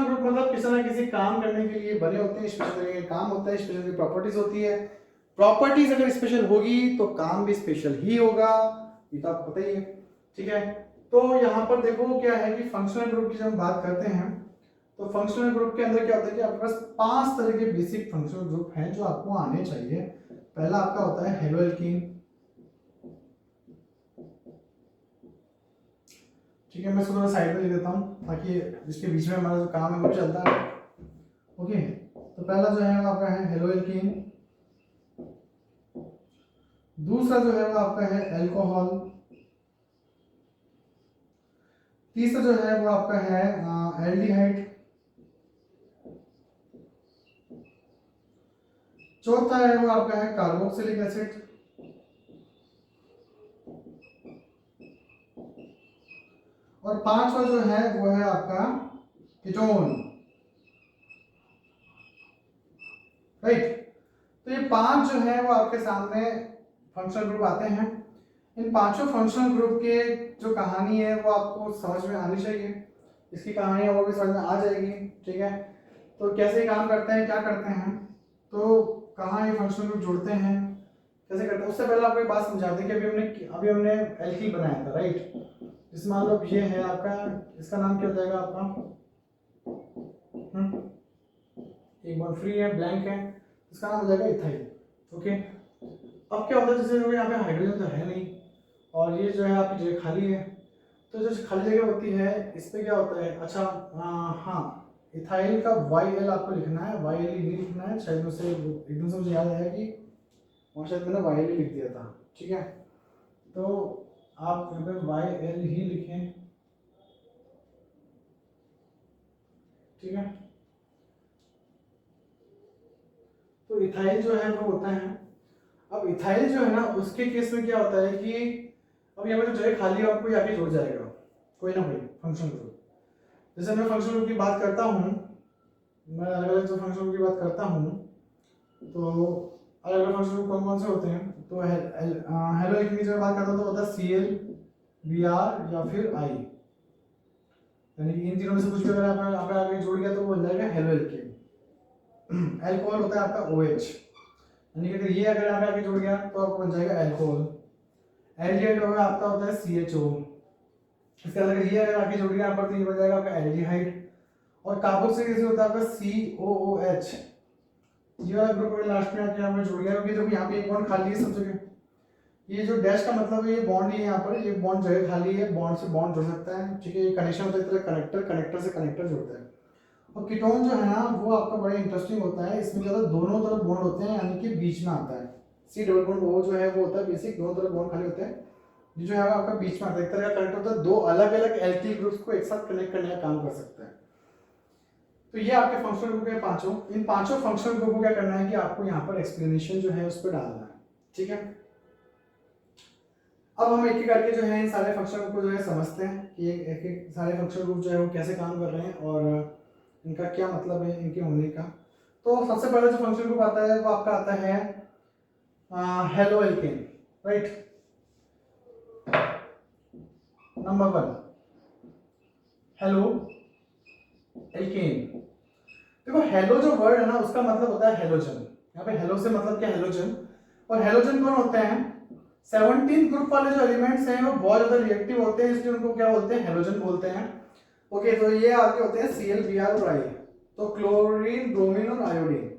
ग्रुप मतलब किसी ना किसी काम करने के लिए बने होते हैं, स्पेशल तरीके का काम होता है, स्पेशल प्रॉपर्टीज होती है। प्रॉपर्टीज अगर स्पेशल होगी तो काम भी स्पेशल ही होगा, ये तो आपको पता ही है। ठीक है, तो यहाँ पर देखो क्या है कि फंक्शनल ग्रुप की जब हम बात करते हैं तो फंक्शनल ग्रुप के अंदर क्या होता है कि आपके पास 5 तरह के बेसिक फंक्शनल ग्रुप हैं जो आपको आने चाहिए। पहला आपका होता है हेलो एल्कीन। ठीक है, मैं इसको थोड़ा साइड में लिख देता हूँ ताकि जिसके बीच में हमारा जो काम है वो चलता है। ओके, तो पहला जो है वो आपका है हेलो एल्कीन। दूसरा जो है वो आपका है अल्कोहल। तीसरा जो है वो आपका है एल्डिहाइड। चौथा है वो आपका है कार्बोक्सिलिक एसिड। और पांचवा जो है वो है आपका कीटोन। राइट, तो ये 5 जो है वो आपके सामने फंक्शनल ग्रुप आते हैं। इन पांचों फंक्शनल ग्रुप के जो कहानी है वो आपको समझ में आनी चाहिए। इसकी कहानी है वो भी समझ में आ जाएगी। ठीक है, तो कैसे काम करते हैं, क्या करते हैं, तो कहाँ ये फंक्शनल ग्रुप जुड़ते हैं, कैसे करते हैं। उससे पहले आपको एक बात समझाते हैं कि अभी हमने एल्कीन बनाया था। राइट, जिस मान लो ये है आपका, इसका नाम क्या हो जाएगा आपका, एक बार फ्री है, ब्लैंक है, इसका नाम हो जाएगा इथाइल। ओके, अब क्या होता है जैसे यहाँ पे हाइड्रोजन तो है नहीं और ये जो है आपकी जगह खाली है, तो जो खाली जगह होती है इस पे क्या होता है, अच्छा हाँ, इथाइल का YL आपको लिखना है, YL नहीं लिखना है, शायद मुझसे एकदम से मुझे याद आया कि वहाँ शायद मैंने YL लिख दिया था। ठीक है, तो आप यहाँ पे YL ही लिखें। ठीक है, तो इथाइल जो है वो होता है। अब इथाइल जो है ना उसके केस में क्या होता है कि अब यहाँ पे जो जगह खाली है आपको यहाँ पे जुड़ जाएगा कोई ना कोई फंक्शन ग्रुप। जैसे मैं फंक्शन ग्रुप की बात करता हूँ, मैं अलग अलग जो फंक्शन ग्रुप की बात करता हूँ तो अलग अलग फंक्शन ग्रुप कौन कौन से होते हैं, तो हेलो एक की जब बात करता हूँ तो होता है Cl, Br या फिर I, यानी कि इन तीनों में से कुछ भी अगर आपका आगे जुड़ गया तो वो बन जाएगा हेलो एल्कीन। अल्कोहल होता है आपका OH, यानी कि अगर ये अगर यहाँ पे आगे जुड़ गया तो आपको बन जाएगा अल्कोहल। एल्डिहाइड होगा आपका होता है CHO, इसके अगर ये अगर आगे जुड़ गया यहाँ पर तो ये बन जाएगा आपका एल्डिहाइड। और कार्बोक्सिलिक एसिड होता है आपका COOH, ये वाला ग्रुप अगर लास्ट में आके यहाँ पर जुड़ गया क्योंकि जब यहाँ पे एक बॉन्ड खाली है सब जगह, ये जो डैश का मतलब है ये बॉन्ड ही है, यहाँ पर ये बॉन्ड जगह खाली है, बॉन्ड से बॉन्ड जुड़ सकता है। ठीक है, ये कनेक्शन होता है, तरह कनेक्टर, कनेक्टर से कनेक्टर जुड़ता है। और कीटोन जो है ना वो आपका बड़ा इंटरेस्टिंग होता है, इसमें ज़्यादा दोनों तरफ बॉन्ड होते हैं, यानी कि बीच में आता है C डबल बॉन्ड, वो जो है वो होता है बेसिक, दोनों तरफ बॉन्ड खाली होते हैं, ये जो है आपका बीच में आता है, एक तरह का कनेक्ट होता है, दो अलग अलग एल्किल ग्रुप्स को एक साथ कनेक्ट करने का काम कर सकता है। तो ये आपके फंक्शनल ग्रुप है पांचों। इन पांचों फंक्शनल ग्रुप को क्या करना है कि आपको यहाँ पर एक्सप्लेनेशन जो है उस पर डालना है। ठीक है, अब हम एक एक करके जो है इन सारे फंक्शनल ग्रुप को जो है समझते हैं कि एक एक सारे फंक्शनल ग्रुप जो है वो कैसे काम कर रहे हैं और इनका क्या मतलब है इनके होने का। तो सबसे पहले जो फंक्शनल ग्रुप आता है वो आपका आता है halo alkane. Right, number 1 halo alkane. देखो हेलो जो वर्ड है ना उसका मतलब होता है हेलोजन। यहाँ पे हेलो से मतलब क्या, हेलोजन। और हेलोजन कौन होते हैं, 17 ग्रुप वाले जो एलिमेंट्स हैं वो बहुत ज्यादा रिएक्टिव होते हैं, इसलिए उनको क्या बोलते हैं, हेलोजन बोलते हैं। ओके, तो ये आपके होते हैं Cl, Br और I, तो क्लोरीन, ब्रोमीन और आयोडीन।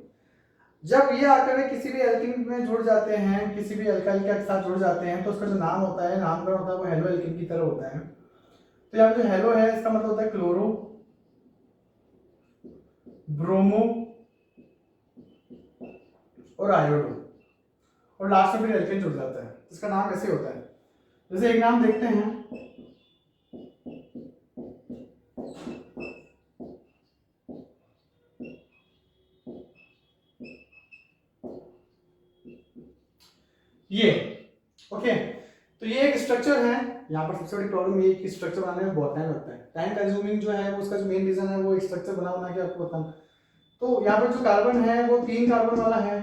जब ये आकर के किसी भी एल्किन में जुड़ जाते हैं, किसी भी अल्काइल के साथ जुड़ जाते हैं, तो उसका जो नाम होता है, नामकरण होता है वो हेलो एल्किन की तरह होता है। तो यहाँ पे जो हेलो है इसका मतलब होता है क्लोरो, ब्रोमो और आयोडो, और लास्ट में फिर एल्केन जुड़ जाता है, इसका नाम ऐसे होता है। जैसे एक नाम देखते हैं, ये ओके। तो ये एक स्ट्रक्चर है। यहाँ पर सबसे बड़ी प्रॉब्लम ये कि स्ट्रक्चर बनाने में बहुत टाइम लगता है। टाइम कंज्यूमिंग जो है वो उसका जो मेन रीजन है वो स्ट्रक्चर बना के आपको बताऊं। तो यहाँ पर जो कार्बन है वो 3 कार्बन वाला है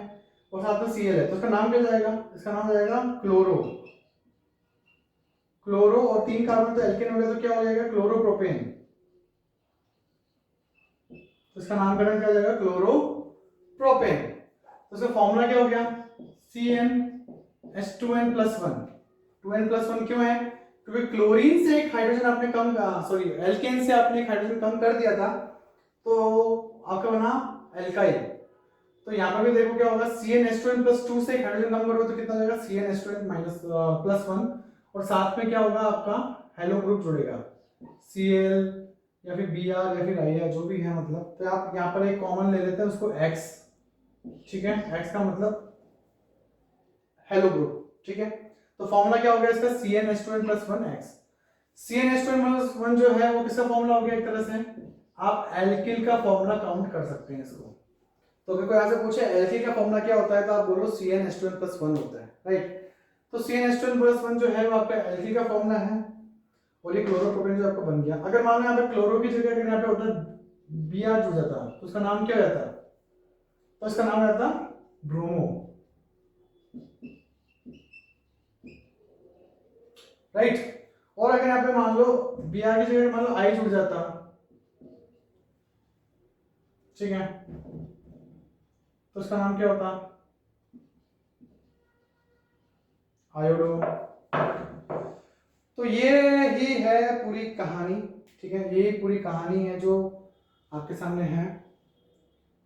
और साथ में Cl है, तो इसका नाम क्या जाएगा? इसका नाम जाएगा क्लोरो। क्लोरो और 3 कार्बन तो एल्केन हो गया, तो क्या हो जाएगा? क्लोरोप्रोपेन। तो इसका नामकरण क्या हो जाएगा? क्लोरोप्रोपेन। तो इसका फॉर्मूला क्या हो गया? CnH2n+1। 2n+1 क्यों है? क्योंकि क्लोरीन से एक हाइड्रोजन आपने कम, सॉरी एल्केन से आपने एक हाइड्रोजन कम कर दिया था, तो आपका बना एल्काइल। तो यहाँ पर भी देखो क्या होगा, CnH2n+2 से एक हाइड्रोजन कम करोगे तो कितना हो जाएगा? CnH2n-+1। और साथ में क्या होगा? आपका हेलो ग्रुप जुड़ेगा, Cl या फिर Br या फिर I जो भी है, मतलब तो आप यहाँ पर एक कॉमन ले लेते हैं उसको X। ठीक है, X का मतलब हेलो ग्रुप। ठीक है, तो फॉर्मूला क्या हो गया इसका? CnH2n+1X। CnH2n+1 जो है वो किसका फॉर्मूला हो गया? एक तरह से आप एल्किल का फॉर्मूला काउंट कर सकते हैं इसको। तो अगर कोई आपसे पूछे एल्किल का फॉर्मूला क्या होता है, तो आप बोलो CnH2n+1 होता है, राइट। तो CnH2n+1 जो है वो आपका एल्किल का फॉर्मूला है और ये क्लोरोप्रोपेन जो आपका बन गया। अगर मान लो यहाँ पे क्लोरो की जगह अगर यहाँ पे होता Br जुड़ जाता तो उसका नाम क्या रहता? तो इसका नाम रहता ब्रोमो, राइट। और अगर यहाँ पे मान लो Br की जगह मान लो I जुड़ जाता, ठीक है, तो उसका नाम क्या होता? आयोडो। तो ये ही है पूरी कहानी। ठीक है, ये पूरी कहानी है जो आपके सामने है।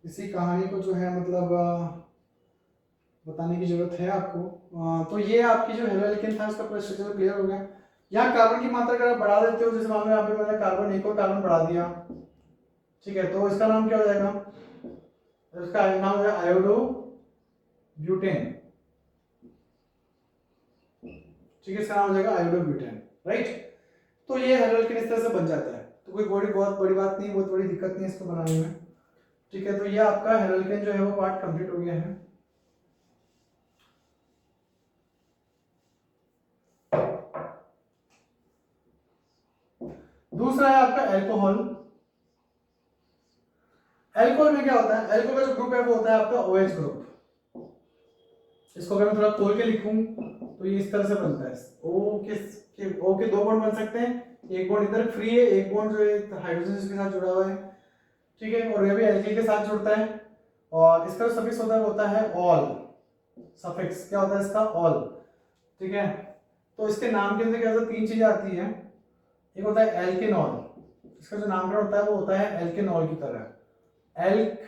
इसी कहानी को जो है मतलब बताने की जरूरत है आपको। तो ये आपकी जो हेलो एल्केन था उसका पूरा स्ट्रक्चर क्लियर हो गया। यहाँ कार्बन की मात्रा अगर आप बढ़ा देते हो, जैसे मान लो यहाँ पे मैंने कार्बन एक और कार्बन बढ़ा दिया, ठीक है, तो इसका नाम क्या हो जाएगा? इसका नाम हो जाएगा आयोडो ब्यूटेन। ठीक है, इसका नाम हो जाएगा आयोडो ब्यूटेन, राइट। तो ये हेलो एल्केन इस तरह से बन जाता है। तो कोई बहुत बड़ी बात नहीं, बहुत बड़ी दिक्कत नहीं इसको बनाने में। ठीक है, तो ये आपका हेलो एल्केन जो है वो पार्ट कंप्लीट हो गया है। दूसरा है आपका अल्कोहल। अल्कोहल में क्या होता है? अल्कोहल का जो ग्रुप है वो होता है आपका OH ग्रुप। इसको अगर मैं थोड़ा खोल के लिखूं तो ये इस तरह से बनता है। O के 2 बॉन्ड बन सकते हैं, एक बॉन्ड इधर फ्री है, एक बॉन्ड जो है हाइड्रोजन के साथ जुड़ा हुआ है, ठीक है, और ये भी एल्किल के साथ जुड़ता है। और इसका जो सफिक्स होता है वो होता है ऑल। सफिक्स क्या होता है इसका? ऑल। ठीक है, तो इसके नाम के अंदर क्या होता है? 3 चीजें आती हैं। एक होता है एल्केनॉल, इसका जो नामकरण होता है वो होता है एल्केनॉल की तरह, एल्क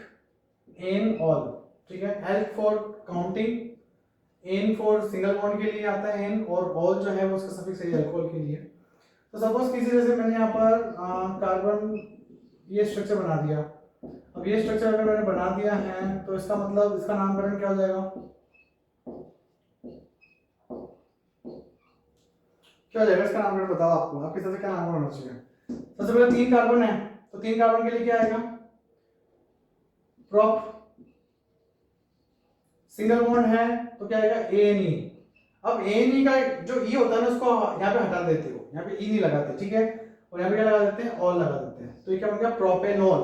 एन ऑल। ठीक है, alk for counting, ane for single bond के लिए आता है एन, और ऑल जो है वो उसका सफिक्स है अल्कोहल के लिए। तो सपोज किसी जैसे मैंने यहाँ पर कार्बन ये स्ट्रक्चर बना दिया। अब ये स्ट्रक्चर अगर मैंने बना दिया है तो इसका मतलब इसका नामकरण क्या हो जाएगा? क्या हो जाएगा इसका नामकरण? बताओ आपको, आपके हिसाब से क्या नामकरण होना चाहिए? सबसे पहले 3 कार्बन है, तो 3 कार्बन के लिए क्या आएगा? प्रोप। सिंगल बॉन्ड है तो क्या आएगा? ANE। अब ANE का जो E होता है ना उसको यहाँ पे हटा देते हो, यहाँ पे E नहीं लगाते, ठीक है, और यहाँ पे क्या लगा देते हैं? ऑल लगा देते हैं। तो ये क्या बन गया? प्रोपेनॉल।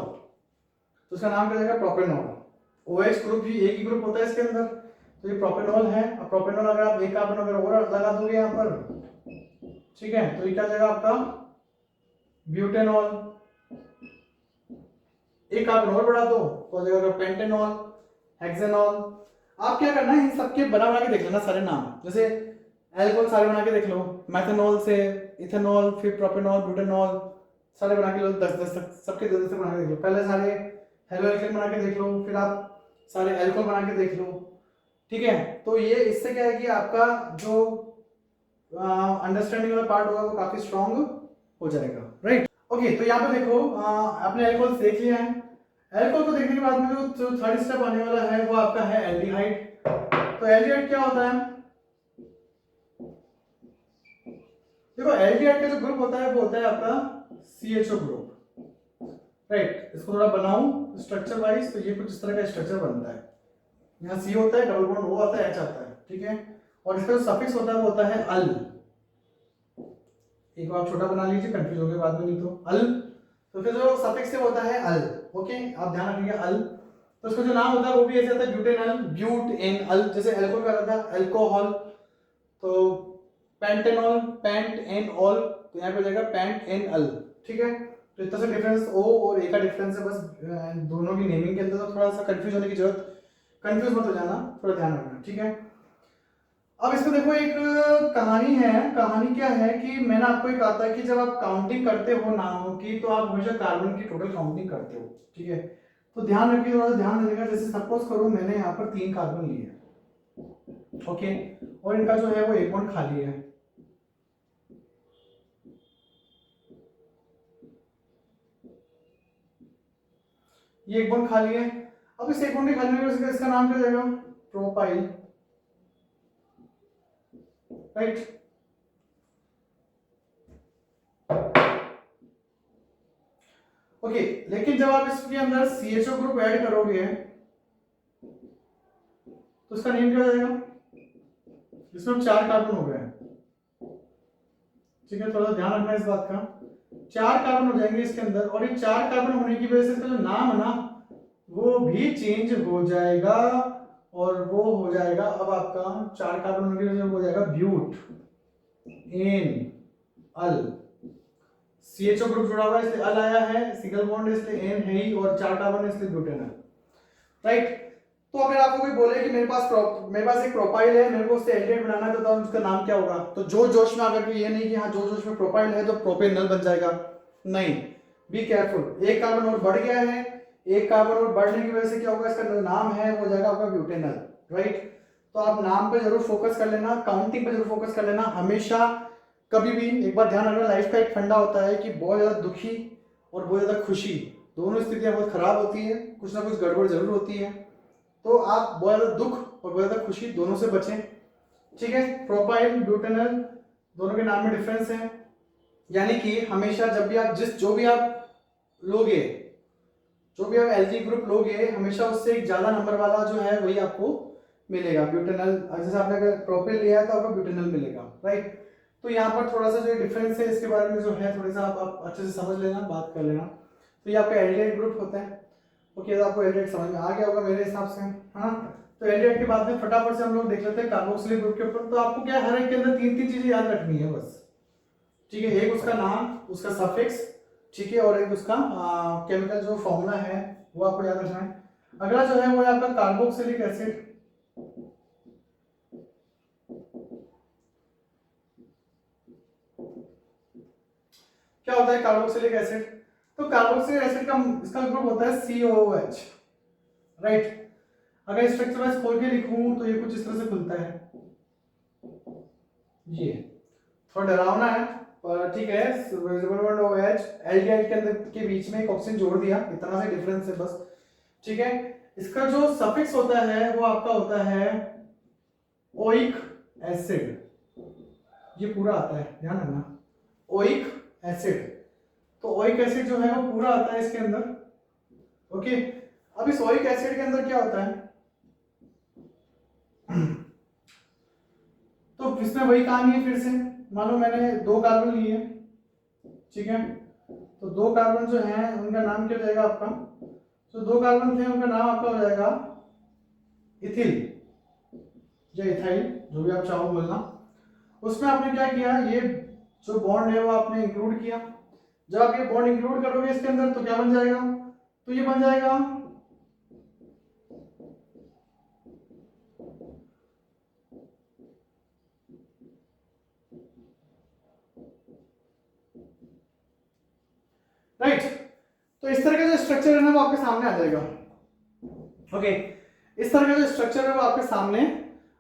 तो इसका नाम क्या जाएगा? प्रोपेनॉल। OH ग्रुप भी एक ही ग्रुप होता है इसके अंदर, तो ये प्रोपेनॉल है। अब प्रोपेनॉल अगर आप एक कार्बन अगर और लगा दोगे यहाँ पर, ठीक है, तो ये क्या जाएगा आपका? ब्यूटेनॉल। एक कार्बन और बढ़ा दो तो हो जाएगा पेंटेनॉल, हेक्सेनॉल। आप क्या करना है, इन सबके बना के देख लेना सारे नाम। जैसे एल्कोहल सारे बना के देख लो, मैथनॉल से इथेनॉल, फिर प्रोपेनॉल, ब्यूटेनॉल, सारे बना के लो, 10-10 तक सबके 10-10 तक बना के देख लो। पहले सारे हेलो एल्केन बना के देख लो, फिर आप सारे एल्कोहल बना के देख लो, ठीक है। तो ये इससे क्या है कि आपका जो अंडरस्टैंडिंग वाला पार्ट होगा वो काफी स्ट्रांग हो जाएगा, राइट। ओके, तो यहाँ पे देखो आपने एल्कोहल देख लिया है। एल्कोहल को देखने के बाद में जो थर्ड स्टेप आने वाला है वो आपका है एल्डिहाइड। तो एल्डिहाइड क्या होता है? देखो एल्डिहाइड का जो ग्रुप होता है वो होता है आपका CHO ग्रुप, राइट। इसको थोड़ा बनाऊं स्ट्रक्चर वाइज, तो ये कुछ इस तरह का स्ट्रक्चर बनता है। यहाँ C होता है, डबल बॉन्ड O आता है, H आता है, ठीक है, और इसका जो सफिक्स होता है वो होता है अल। एक बार आप छोटा बना लीजिए, कंफ्यूज हो गए बाद में नहीं तो अल। तो फिर जो सफिक्स है वो होता है अल। ओके, आप ध्यान रखिए अल। तो उसका जो नाम होता है वो भी ऐसे आता है ब्यूटेनल, ब्यूट एन अल, जैसे एल्कोहल का था अल्कोहल, तो पेंटेनॉल, पेंट एन ऑल, तो यहाँ पे हो जाएगा पेंट एन अल। ठीक है, तो इतना सा डिफरेंस ओ और ए का डिफरेंस है बस दोनों की नेमिंग के अंदर। तो थोड़ा सा कंफ्यूज होने की जरूरत, कंफ्यूज मत हो जाना, थोड़ा ध्यान रखना। ठीक है, अब इसमें देखो एक कहानी है। कहानी क्या है कि मैंने आपको एक कहा था कि जब आप काउंटिंग करते हो नामों की तो आप हमेशा कार्बन की टोटल काउंटिंग करते हो। ठीक है, तो ध्यान रखिए, थोड़ा सा ध्यान देने का। जैसे सपोज करो मैंने यहाँ पर 3 कार्बन लिए, ओके, और इनका जो है वो एक बॉन्ड खाली है। ये एक बॉन्ड खाली है। अब इस एक बॉन्ड के खाली होने पर इसका नाम क्या हो जाएगा? Propyl, right. ओके, लेकिन जब आप इसके अंदर CHO ग्रुप ऐड करोगे तो इसका नेम क्या हो जाएगा? इसमें 4 कार्बन हो गए हैं। ठीक है, थोड़ा ध्यान रखना इस बात का। 4 कार्बन हो जाएंगे इसके अंदर, और ये 4 कार्बन होने की वजह से इसका जो नाम है ना वो भी चेंज हो जाएगा, और वो हो जाएगा अब आपका 4 कार्बन होने की वजह से हो जाएगा butanal. CHO group जुड़ा हुआ है इसलिए अल आया है, सिंगल बॉन्ड है इसलिए एन है ही, और 4 कार्बन है इसलिए ब्यूटेनॉल, राइट। तो अगर आपको कोई बोले कि मेरे पास एक प्रोपाइल है, मेरे को उससे एल्डिहाइड बनाना है, तो उसका नाम क्या होगा? तो जो जोश में आकर के ये नहीं कि हाँ जो जोश में प्रोपाइल है तो प्रोपेनॉल बन जाएगा, नहीं। बी केयरफुल, एक कार्बन और बढ़ गया है, एक कार्बन और बढ़ने की वजह से क्या होगा? इसका जो नाम है वो जाएगा आपका ब्यूटेनॉल, राइट। तो आप नाम पे जरूर फोकस कर लेना, काउंटिंग पे जरूर फोकस कर लेना हमेशा। कभी भी एक बार ध्यान रखना, लाइफ का एक फंडा होता है कि बहुत ज्यादा दुखी और बहुत ज्यादा खुशी, दोनों स्थितियां बहुत खराब होती है, कुछ ना कुछ गड़बड़ जरूर होती है। तो आप बहुत ज्यादा दुख और बहुत ज्यादा खुशी दोनों से बचें। ठीक है, प्रोपाइल ब्यूटेनॉल दोनों के नाम में डिफरेंस है, यानी कि हमेशा जब भी आप जो भी आप लोगे, जो भी आप एल्जी ग्रुप लोगे, हमेशा उससे एक ज्यादा नंबर वाला जो है वही आपको मिलेगा ब्यूटेनॉल। जैसे आपने अगर प्रोपेल लिया है तो आपको ब्यूटेनॉल मिलेगा, राइट। तो यहाँ पर थोड़ा सा जो डिफरेंस है इसके बारे में जो है थोड़ा सा आप अच्छे से समझ लेना, बात कर लेना। तो ये आपका एल्डिहाइड ग्रुप होता है। ओके, तो आपको एल्डिहाइड समझ में आ गया होगा मेरे हिसाब से, है ना। तो एल्डिहाइड के बाद में फटाफट से हम लोग देख लेते हैं कार्बोक्सिलिक ग्रुप के ऊपर। तो आपको क्या हर एक के अंदर 3 चीजें याद रखनी है बस। ठीक है, एक उसका नाम, उसका सफिक्स, ठीक है, और एक उसका केमिकल जो फॉर्मूला है वो आपको याद रखना है। अगला जो है वो है आपका कार्बोक्सिलिक एसिड। क्या होता है कार्बोक्सिलिक एसिड? तो कार्बोक्सिलिक एसिड का इसका ग्रुप होता है COOH, राइट। अगर स्ट्रक्चर वाइज खोल के लिखूं तो ये कुछ इस तरह से खुलता है। ये थोड़ा डरावना है पर ठीक है। OH एल्डिहाइड के अंदर के बीच में एक ऑक्सीजन जोड़ दिया, इतना सा डिफरेंस है बस। ठीक है, इसका जो सफिक्स होता है वो आपका होता है ओइक एसिड। ये पूरा आता है, ध्यान रखना, ओइक एसिड। तो ओइक एसिड जो है वो पूरा आता है इसके अंदर। ओके, अब इस ओइक एसिड के अंदर क्या होता है? तो इसमें वही कहानी है फिर से। मान लो मैंने 2 कार्बन लिए, ठीक है, तो 2 कार्बन जो हैं उनका नाम क्या हो जाएगा आपका? तो 2 कार्बन थे, उनका नाम आपका हो जाएगा इथिल या इथाइल, जो भी आप चाहो बोलना। उसमें आपने क्या किया? ये जो बॉन्ड है वो आपने इंक्लूड किया। जब आप ये बॉन्ड इंक्लूड करोगे इसके अंदर तो क्या बन जाएगा? तो ये बन जाएगा राइट। तो इस तरह का जो स्ट्रक्चर है ना वो आपके सामने आ जाएगा। ओके, इस तरह का जो स्ट्रक्चर है वो आपके सामने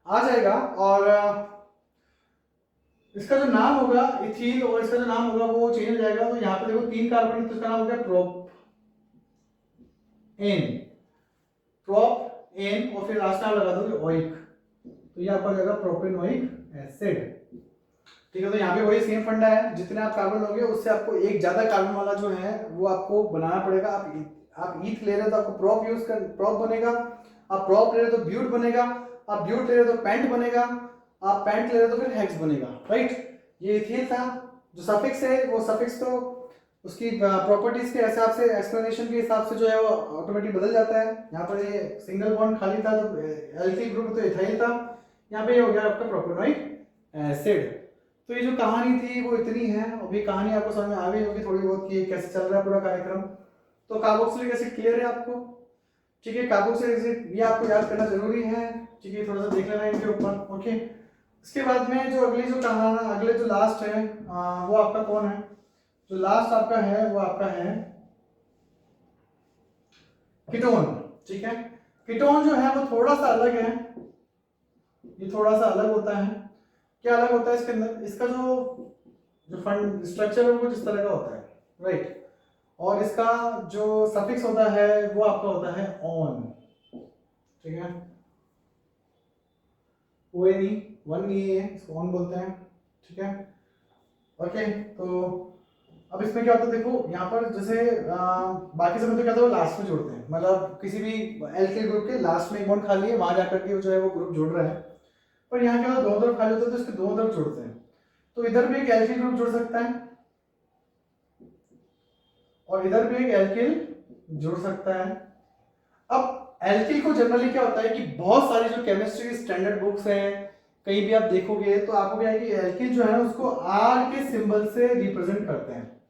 आ जाएगा, और इसका जो नाम होगा इथील, और इसका जो नाम होगा वो चेंज हो जाएगा। तो यहाँ पे देखो 3 कार्बन, तो इसका नाम हो गया प्रोप एन, प्रोप एन, और फिर लास्ट नाम लगा दोगे ओइक, तो ये आपका हो जाएगा प्रोपेनोइक एसिड। ठीक है, तो यहाँ पे वही सेम फंडा है, जितने आप कार्बन लोगे उससे आपको एक ज्यादा कार्बन वाला जो है वो आपको बनाना पड़ेगा। आप ईथ ले रहे हो तो आपको प्रोप बनेगा, आप प्रोप ले रहे हो तो ब्यूट बनेगा, आप ब्यूट ले रहे हो तो पेंट बनेगा, आप पेंट ले रहे हो तो फिर हेक्स बनेगा, राइट। ये इथेन था, जो सफिक्स है वो सफिक्स तो उसकी प्रॉपर्टीज के हिसाब से, एक्सप्लेनेशन के हिसाब से जो है वो ऑटोमेटिक बदल जाता है। यहाँ पर ये सिंगल बॉन्ड खाली था तो एल्किल ग्रुप तो इथाइल था, यहाँ पे ये हो गया आपका प्रोपेनोइक एसिड। तो ये जो कहानी थी वो इतनी है। अभी कहानी आपको समझ में आ गई होगी थोड़ी बहुत कि कैसे चल रहा है पूरा कार्यक्रम। तो कार्बोक्सिलिक एसिड क्लियर है आपको, ठीक है। कार्बोक्सिलिक एसिड ये आपको याद करना जरूरी है, ठीक है, थोड़ा सा देख लेना इनके ऊपर, ओके। इसके बाद में जो अगले जो लास्ट है वो आपका कौन है, जो लास्ट आपका है वो आपका है कीटोन, ठीक है। कीटोन जो है वो थोड़ा सा अलग है, ये थोड़ा सा अलग होता है। क्या अलग होता है इसके अंदर, इसका जो जो फंड स्ट्रक्चर है वो कुछ इस तरह का होता है, राइट। और इसका जो सफिक्स होता है वो आपका होता है ऑन, ठीक है। ओ एन ई, वन ई है, इसको ऑन बोलते हैं, ठीक है, ओके। तो अब इसमें क्या होता है, देखो यहाँ पर जैसे बाकी सब में तो क्या होता है वो लास्ट में जोड़ते हैं, मतलब किसी भी एल्किल ग्रुप के लास्ट में एक बॉन्ड खाली है, वहां जाकर के जो है वो ग्रुप जुड़ रहा है। पर यहाँ क्या होता है दोनों तरफ खाली होता है तो इसके दोनों तरफ जोड़ते हैं। तो इधर भी एक एल्किल ग्रुप जुड़ सकता है और इधर भी एक एल्किल जुड़ सकता है। अब एल्किल को जनरली क्या होता है कि बहुत सारी जो केमिस्ट्री स्टैंडर्ड बुक्स हैं, कहीं भी आप देखोगे तो आपको क्या है कि एल्किल जो है उसको आर के सिंबल से रिप्रेजेंट करते हैं,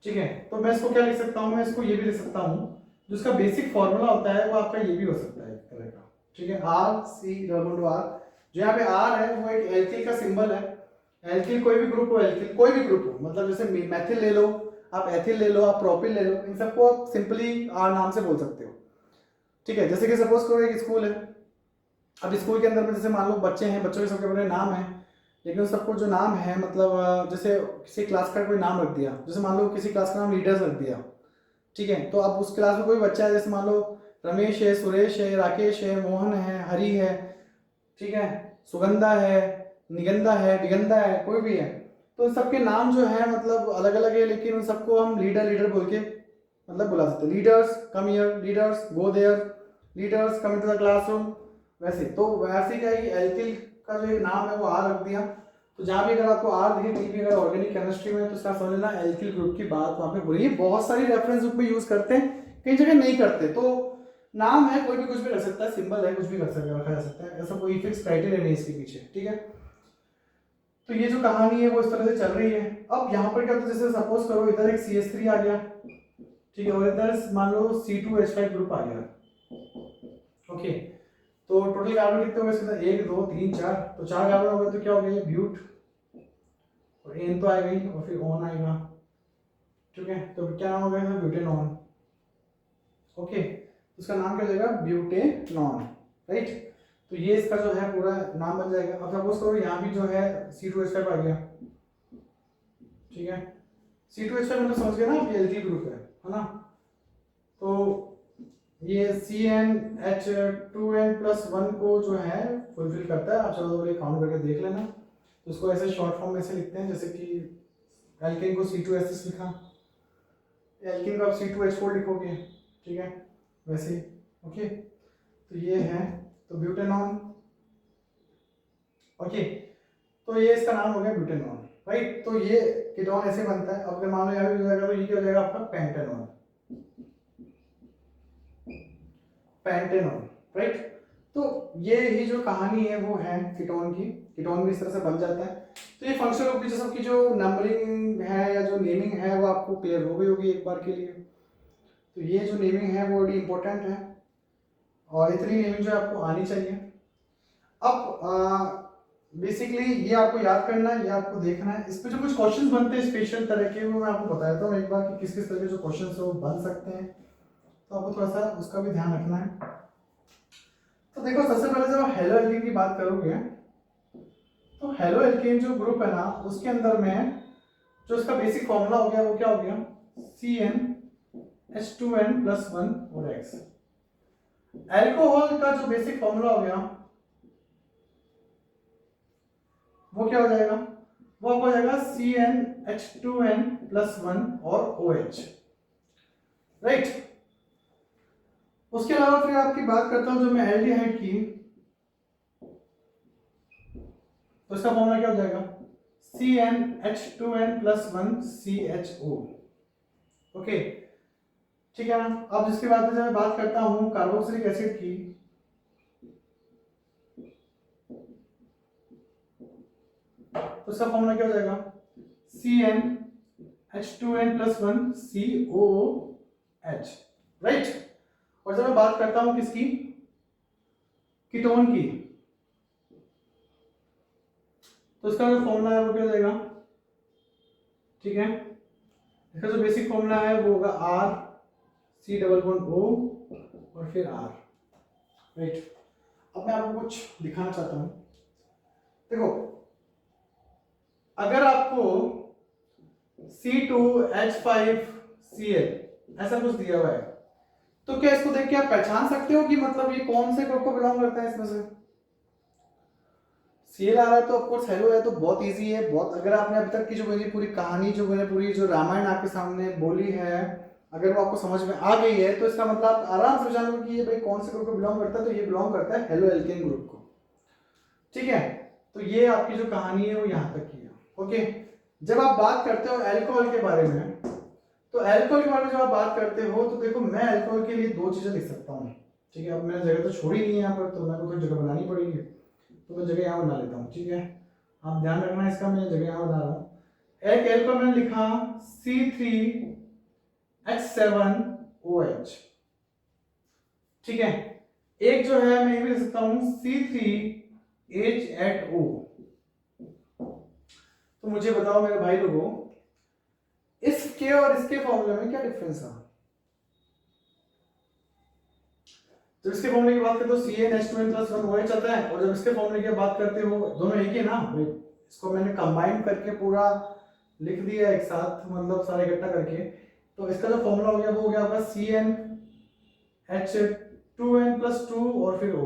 ठीक है। तो मैं इसको क्या लिख सकता हूँ, मैं इसको ये भी लिख सकता हूँ, जो इसका बेसिक फॉर्मूला होता है वो आपका ये भी हो सकता है एक तरह का, ठीक है। आर सी डबल आर, जो यहाँ पे आर है वो एक एल्किल का सिंबल है। एल्किल कोई भी ग्रुप हो, एल्किल कोई भी ग्रुप हो, मतलब जैसे मैथिल ले लो, आप एथिल ले लो, आप प्रोपिल ले लो, इन सबको आप सिंपली आर नाम से बोल सकते हो, ठीक है। जैसे कि सपोज करो एक स्कूल है, अब स्कूल के अंदर में जैसे मान लो बच्चे हैं, बच्चों के सबके अपने नाम है, लेकिन उन सबको जो नाम है मतलब जैसे किसी क्लास का कोई नाम रख दिया, जैसे मान लो किसी क्लास का नाम लीडर्स रख दिया, ठीक है। तो अब उस क्लास में कोई बच्चा है, जैसे मान लो रमेश है, सुरेश है, राकेश है, मोहन है, हरी है, ठीक है, सुगंधा है, निगंधा है, दिगंधा है, कोई भी है, तो उन सबके नाम जो है मतलब अलग अलग है, लेकिन उन सबको हम लीडर लीडर बोल के मतलब बुला सकते हैं। Leaders come here, leaders go there, leaders come into the classroom, वैसे। तो वैसे क्या है कि एल्किल का जो एक नाम है वो आर रख दिया, तो जहाँ भी अगर आपको आर दिखे कहीं भी अगर ऑर्गेनिक केमिस्ट्री में, तो इसका समझ लेना एल्किल ग्रुप की बात वहाँ पे हो रही है। बहुत सारी रेफरेंस बुक में यूज करते हैं, कई जगह नहीं करते। तो नाम है कोई भी कुछ भी रख सकता है, सिंबल है कुछ भी रखा जा सकता है, ऐसा कोई फिक्स क्राइटेरिया नहीं इसके पीछे, ठीक है। तो ये जो कहानी है वो इस तरह से चल रही है। अब यहाँ पर क्या होता है, जैसे सपोज करो इधर एक CH3 आ गया, ठीक है, और इधर मान लो C2H5 ग्रुप आ गया, ओके। तो टोटल कार्बन कितने हो गए इसके अंदर, 1 2 3 4, तो 4 कार्बन हो गए, तो क्या हो गया ब्यूट, और एन तो आएगा ही, और फिर ऑन आएगा, ठीक है। तो क्या नाम हो गया ब्यूटेनॉन, ओके। तो इसका नाम क्या हो जाएगा ब्यूटेनॉन, राइट। तो ये इसका जो है पूरा नाम बन जाएगा। अब सपोज करो यहाँ भी जो है C2H5 आ गया, ठीक है। C2H5 मतलब समझ गए ना आप, ये एल्किल ग्रुप है ना। तो ये CnH2n+1 को जो है फुलफिल करता है। आप चलो तो काउंट करके देख लेना। तो इसको ऐसे शॉर्ट फॉर्म में से लिखते हैं, जैसे कि एल्केन को C2H6 लिखा, एल्केन को आप C2H4 लिखोगे, ठीक है, वैसे, ओके। तो ये है तो ब्यूटेनॉन, ओके। तो ये इसका नाम हो गया ब्यूटेनॉन, राइट। तो ये कीटोन ऐसे बनता है। अब अगर मान लो यहाँ भी हो जाएगा तो ये क्या हो जाएगा आपका पेंटेनॉन, पेंटेनॉन, राइट। तो ये ही जो कहानी है वो है कीटोन की। कीटोन भी इस तरह से बन जाता है। तो ये फंक्शनल ग्रुप की सबकी जो नंबरिंग है या जो नेमिंग है वो आपको क्लियर हो गई होगी एक बार के लिए। तो ये जो नेमिंग है वो बड़ी इंपॉर्टेंट है, और इतनी नेमिंग जो आपको आनी चाहिए। अब बेसिकली ये आपको याद करना है, ये आपको देखना है। इस पे जो कुछ क्वेश्चंस बनते हैं स्पेशल तरह के, वो मैं आपको बता देता हूँ एक बार कि किस किस तरह के जो क्वेश्चंस है वो बन सकते हैं। तो आपको थोड़ा सा उसका भी ध्यान रखना है। तो देखो सबसे पहले जब हेलो एल्केन की बात करोगे, तो हेलो एल्केन जो ग्रुप है ना उसके अंदर में जो इसका बेसिक फॉर्मूला हो गया वो क्या हो गया, CnH2n+1 और X। अल्कोहल का जो बेसिक फॉर्मूला हो गया वो क्या हो जाएगा, वो आपको हो जाएगा CnH2n+1 और OH, राइट। उसके अलावा फिर आपकी बात करता हूं जो मैं एल्डिहाइड की, तो इसका फॉर्मूला क्या हो जाएगा, CnH2n+1CHO। ओके, ठीक है ना। अब जिसके बाद में जब मैं बात करता हूं कार्बोक्सिलिक एसिड की, तो इसका फॉर्मूला क्या हो जाएगा, CnH2n+1COOH, राइट। और जब मैं बात करता हूं किसकी, कीटोन की, तो इसका जो फॉर्मूला है वो क्या हो जाएगा, ठीक है। इसका जो बेसिक फॉर्मूला है वो होगा RC++O और फिर R, राइट। अब मैं आपको कुछ दिखाना चाहता हूं। देखो, अगर आपको C2H5Cl ऐसा कुछ दिया हुआ है, तो क्या इसको देख के आप पहचान सकते हो कि मतलब ये कौन से ग्रुप को बिलोंग करता है इसमें से। Cl आ रहा है तो ऑफकोर्स हेलो है, तो बहुत इजी है बहुत। अगर आपने अभी तक की जो मेरी पूरी कहानी, जो मैंने पूरी जो रामायण आपके सामने बोली है, अगर वो आपको समझ में आ गई है, तो इसका मतलब आप आराम से जान लो कि ये भाई कौन से ग्रुप को बिलोंग करता है। तो ये बिलोंग करता है हेलो एल्केन ग्रुप को, ठीक है। तो ये आपकी जो कहानी है वो यहाँ तक की है, ओके। जब आप बात करते हो अल्कोहल के बारे में, तो अल्कोहल के बारे में जब आप बात करते हो, तो देखो मैं अल्कोहल के लिए दो चीजें लिख सकता हूँ, ठीक है। अब मैंने जगह तो छोड़ी नहीं है यहाँ पर, तो मेरे को कोई जगह बनानी पड़ेगी, तो मैं जगह यहाँ बना लेता हूँ, ठीक है। आप ध्यान रखना इसका, मैं जगह यहाँ बना रहा हूँ। एक अल्कोहल मैंने लिखा C3H7OH, ठीक है। एक जो है मैं ये भी लिख सकता हूँ C3H8O। तो मुझे बताओ मेरे भाई लोगों, इसके और इसके फॉर्मूले में क्या डिफरेंस है। जब इसके फॉर्मूले की बात करते हो CnH2n+1OH आता है, और जब इसके फॉर्मूले की बात करते हो, दोनों एक ही ना। इसको मैंने कंबाइन करके पूरा लिख दिया एक साथ, मतलब सारे इकट्ठा करके। तो इसका जो फॉर्मूला हो गया वो हो गया आपका CnH2n+2 और फिर O,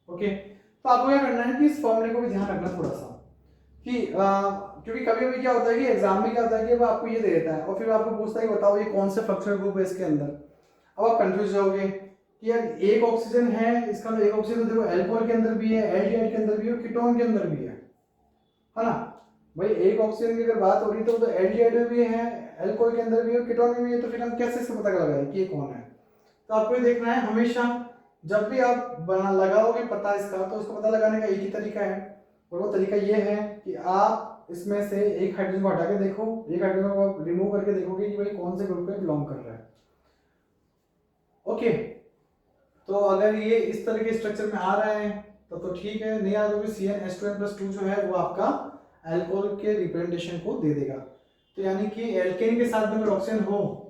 ओके। तो आपको क्या करना है कि इस फॉर्मूले को भी ध्यान रखना थोड़ा सा, कि क्योंकि कभी कभी क्या होता है कि एग्जाम में क्या होता है कि वो आपको ये दे देता है और फिर आपको पूछता है कि बताओ ये कौन से फंक्शनल ग्रुप है इसके अंदर। अब आप कंफ्यूज जाओगे कि यार एक ऑक्सीजन है, इसका मतलब एक ऑक्सीजन तो देखो अल्कोहल के अंदर भी है, एल्डिहाइड के अंदर भी है और कीटोन के अंदर भी है ना। भाई एक ऑक्सीजन की अगर बात हो रही तो एल्डिहाइड में भी है, अल्कोहल के अंदर भी है, कीटोन में भी है, तो फिर हम कैसे इसका पता लगाएं कि ये कौन है। तो आपको ये देखना है हमेशा, जब भी आप लगाओगे पता इसका, तो उसको पता लगाने का एक ही तरीका है, और वो तरीका ये है कि आप इसमें से एक हाइड्रोजन को हटा के देखो, एक हाइड्रोजन को रिमूव करके देखोगे कि भाई कौन से ग्रुप पे बिलोंग कर रहा है, ओके। तो अगर ये इस तरह के स्ट्रक्चर में आ रहा है तो ठीक है, नहीं आ रहा तो CnH2n+2 जो है वो आपका अल्कोहल के रिप्रेजेंटेशन को दे देगा। तो यानी कि एल्केन के साथ अगर ऑक्सीजन हो,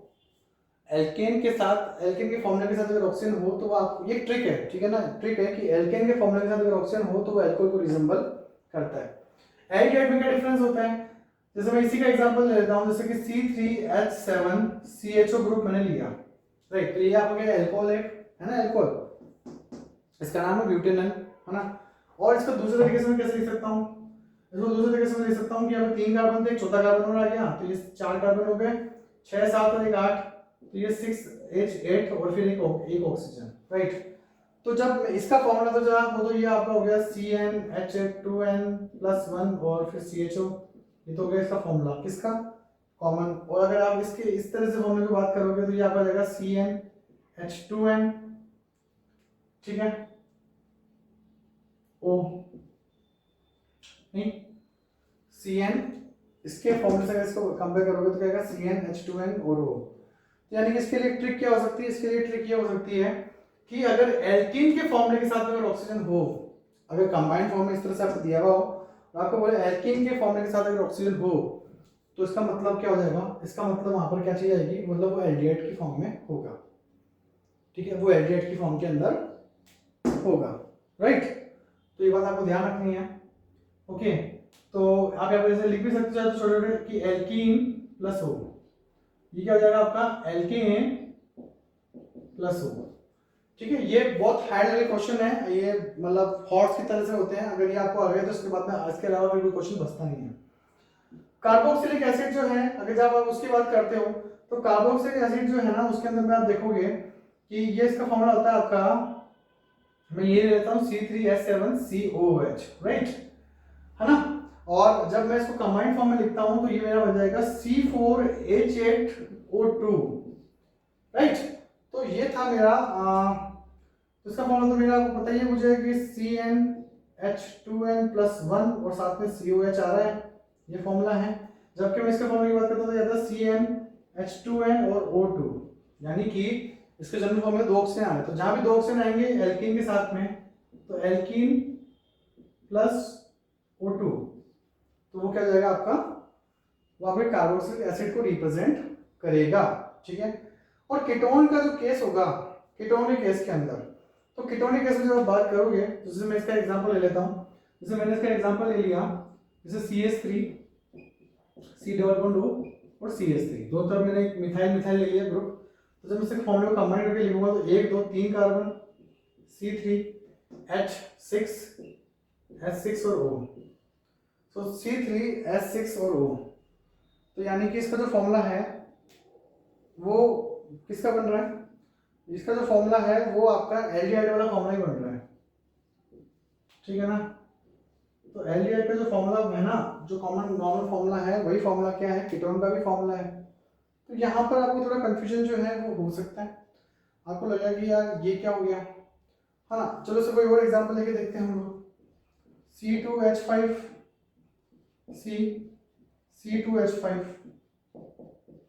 एल्केन के साथ, एल्केन के फॉर्मूले के साथ अगर ऑक्सीजन हो, तो आप, ये ट्रिक है, ठीक है ना, ट्रिक है कि एल्केन के फॉर्मूले के साथ अगर ऑक्सीजन हो तो वो अल्कोहल को रिजेंबल करता है। एल्डिहाइड में क्या डिफरेंस होता है, जैसे मैं इसी का एग्जांपल ले लेता हूं, जैसे कि C3H7CHO ग्रुप मैंने लिया, राइट। तो ये आपका क्या अल्कोहल है ना, अल्कोहल, इसका नाम है ब्यूटेनॉल, है ना। और इसको दूसरे तरीके से मैं कैसे लिख सकता हूं, इसको दूसरे तरीके से मैं लिख सकता हूं कि यहाँ पे 3 कार्बन थे, एक चौथा कार्बन और आ गया, तो ये 4 कार्बन हो गए, 6 7 और 1 8, तो ये 6H8 और फिर एक ऑक्सीजन, राइट। तो जब इसका फॉर्मूला तो जब वो, तो ये आपका हो गया CnH2n+1 और फिर CHO, ये तो हो गया इसका फॉर्मूला किसका, कॉमन। और अगर आप इसके इस तरह से फॉर्मूले की बात करोगे तो ये आपका जाएगा CnH2n, ठीक है, O नहीं, Cn, इसके फॉर्मूले से इसको कंपेयर करोगे तो क्या आएगा CnH2n और O। यानी कि इसके लिए ट्रिक क्या हो सकती है, इसके लिए ट्रिक ये हो सकती है कि अगर एल्कीन के फॉर्मूले के साथ अगर ऑक्सीजन हो, अगर कंबाइंड फॉर्म में इस तरह से आपको दिया हुआ हो और आपको बोले एल्कीन के फॉर्मूले के साथ अगर ऑक्सीजन हो, तो इसका मतलब क्या हो जाएगा, इसका मतलब वहां पर क्या चीज आएगी, मतलब वो एल्डिहाइड की फॉर्म में होगा, ठीक है, वो एल्डिहाइड की फॉर्म के अंदर होगा, राइट। तो ये बात आपको ध्यान रखनी है, ओके। तो आप यहाँ पर जैसे लिख भी सकते हो छोटे छोटे कि एल्कीन प्लस O, ये क्या हो जाएगा आपका एल्केन प्लस O, ठीक है। ये बहुत हाई लेवल क्वेश्चन है, ये मतलब हॉर्स की तरह से होते हैं, अगर ये आपको आ गया तो उसके बाद में इसके अलावा कोई क्वेश्चन बचता नहीं है। कार्बोक्सिलिक एसिड जो है, अगर जब आप उसकी बात करते हो, तो कार्बोक्सिलिक एसिड जो है ना, उसके अंदर में आप देखोगे कि ये इसका फॉर्मूला होता है आपका, मैं ये लेता हूँ C3H7COOH, राइट। है ना। और जब मैं इसको कंबाइंड फॉर्म में लिखता हूं तो ये मेरा बन जाएगा C4H8O2, राइट। तो ये था मेरा इसका फॉर्मूला तो मेरा आपको पता ही है मुझे कि CnH2n+1 और साथ में COH आ रहा है, ये फॉर्मूला है। जबकि मैं इसके फॉर्मूले की बात करता हूँ तो ये आता है CnH2n और O2, यानी कि इसके जनरल फॉर्म में दो ऑक्सीजन आ रहे हैं। तो जहां भी दो ऑक्सीजन आएंगे एल्कीन के साथ में, तो एल्कीन प्लस O2, तो वो क्या हो जाएगा आपका, वो आपके कार्बोक्सिलिक एसिड को रिप्रेजेंट करेगा, ठीक है। और कीटोन का जो केस होगा, कीटोन के केस के अंदर, तो कीटोन के केस में जब आप बात करोगे तो जैसे मैं इसका एग्जांपल ले लेता हूँ। जैसे मैंने इसका एग्जांपल ले लिया, जैसे CH3 C double bond O और CH3, दोनों तरफ मैंने एक मिथाइल ले लिया ग्रुप। तो जब मैं इसके फॉर्मूले को कंबाइन करके लिखूंगा तो 1 2 3 कार्बन C3H6 और O, तो C3H6 और O, तो यानी कि इसका जो फॉर्मूला है वो किसका बन रहा है, इसका जो फॉर्मूला है वो आपका एल्डिहाइड वाला फॉर्मूला ही बन रहा है, ठीक है ना। तो एल्डिहाइड का जो फॉर्मूला है ना, जो कॉमन नॉर्मल फॉर्मूला है, वही फॉर्मूला क्या है, कीटोन का भी फॉर्मूला है। तो यहाँ पर आपको थोड़ा कंफ्यूजन जो है वो हो सकता है, आपको लगेगा कि यार ये क्या हो गया, है ना। चलो से कोई और एग्जांपल लेके देखते हैं हम लोग। C2H5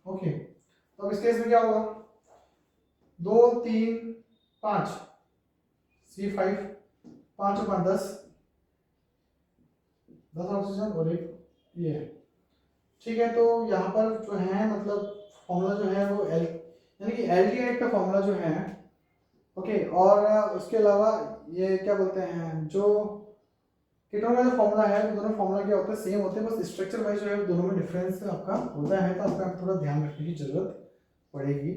okay. तो अब इस केस में क्या होगा, 2 3 5 C5, 5 और 10 ऑक्सीजन और एक ये, ठीक है। तो यहाँ पर जो है मतलब फॉर्मूला जो है वो यानी कि एल्डिहाइड का फॉर्मूला जो है, ओके। और उसके अलावा ये क्या बोलते हैं, जो कीटोन का जो फॉर्मूला है, वो दोनों फॉर्मूला क्या होता है, सेम होते हैं, बस स्ट्रक्चर वाइज जो है दोनों में डिफरेंस आपका होता है। तो आपको थोड़ा ध्यान रखने की जरूरत पड़ेगी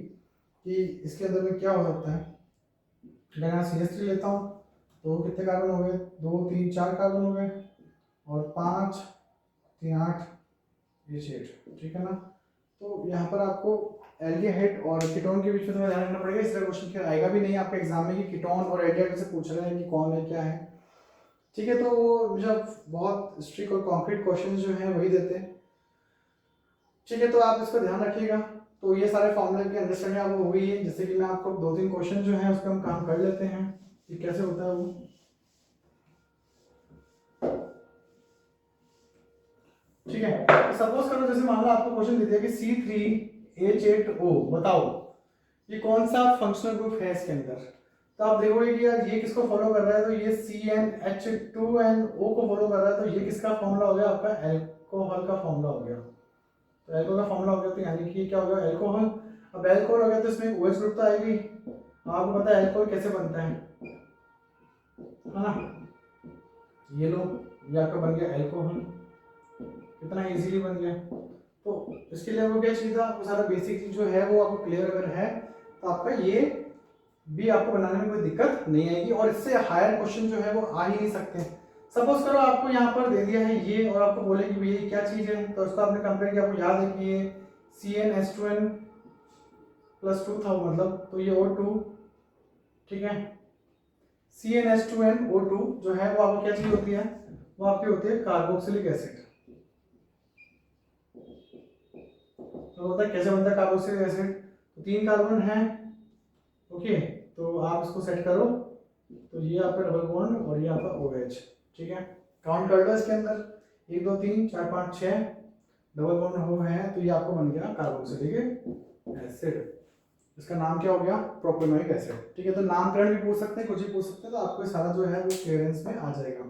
कि इसके अंदर में क्या हो सकता है। मैं यहाँ CH3 लेता हूँ तो कितने कार्बन हो गए, 2 3 4 कार्बन हो गए, और 5 3 8 H8, ठीक है ना। तो यहाँ पर आपको एल्डिहाइड और कीटोन के बीच में थोड़ा ध्यान रखना पड़ेगा, इसलिए क्वेश्चन फिर आएगा भी नहीं आपके एग्जाम में कि कीटोन और एल्डिहाइड से पूछ रहे हैं कि कौन है क्या है, ठीक है। तो वो जब बहुत स्ट्रिक्ट और कॉन्क्रीट क्वेश्चन जो हैं वही देते हैं, ठीक है। तो आप इसको ध्यान रखिएगा। तो ये सारे फॉर्मूले की अंडरस्टैंडिंग आपको हो गई है। जैसे कि मैं आपको 2-3 क्वेश्चन जो हैं उस पर हम काम कर लेते हैं कि कैसे होता है वो, ठीक है। सपोज करो जैसे मान लो आपको क्वेश्चन दे दिया कि C3H8O बताओ ये कौन सा फंक्शनल ग्रुप है इसके अंदर। तो आप देखोगे कि यार ये किसको फॉलो कर रहा है, तो ये CnH2nO को फॉलो कर रहा है। तो ये किसका फॉर्मूला हो गया, आपका एल्कोहल का फॉर्मूला हो गया। तो एल्कोहल का फॉर्मूला हो गया, तो यानी कि क्या हो गया, एल्कोहल। अब एल्कोहल हो गया तो इसमें एक OH ग्रुप तो आएगी। आपको पता है एल्कोहल कैसे बनता है ना, ये लो, ये आपका बन गया एल्कोहल, कितना इजीली बन गया। तो इसके लिए आपको क्या चाहिए था, आपको सारा बेसिक चीज जो है वो आपको क्लियर अगर है तो आपका ये भी आपको बनाने में कोई दिक्कत नहीं आएगी, और इससे हायर क्वेश्चन जो है वो आ ही नहीं सकते। सपोज करो आपको यहाँ पर दे दिया है ये, और आपको बोले कि भैया क्या चीज है, तो उसको आपने कंपेयर किया, आपको याद है कि ये CnH2n+2 था मतलब, तो ये O2, ठीक है। CnH2nO2 जो है वो आपको क्या चीज होती है, वो आपकी होती है कार्बोक्सिलिक एसिड। तो होता है कैसे बनता है कार्बोक्सिलिक एसिड, तो 3 कार्बन है, ओके। तो आप इसको सेट करो, तो ये आपका डबल बॉन्ड और ये आपका OH, ठीक है। काउंट कर लो इसके अंदर 1 2 3 4 5 6 डबल बॉन्ड हो है, तो ये आपको बन गया कार्बोक्सिलिक एसिड। इसका नाम क्या हो गया, प्रोपेनोइक एसिड, ठीक है। तो नामकरण भी पूछ सकते हैं, कुछ भी पूछ सकते हैं, तो आपको सारा जो है वो क्लियरेंस में आ जाएगा।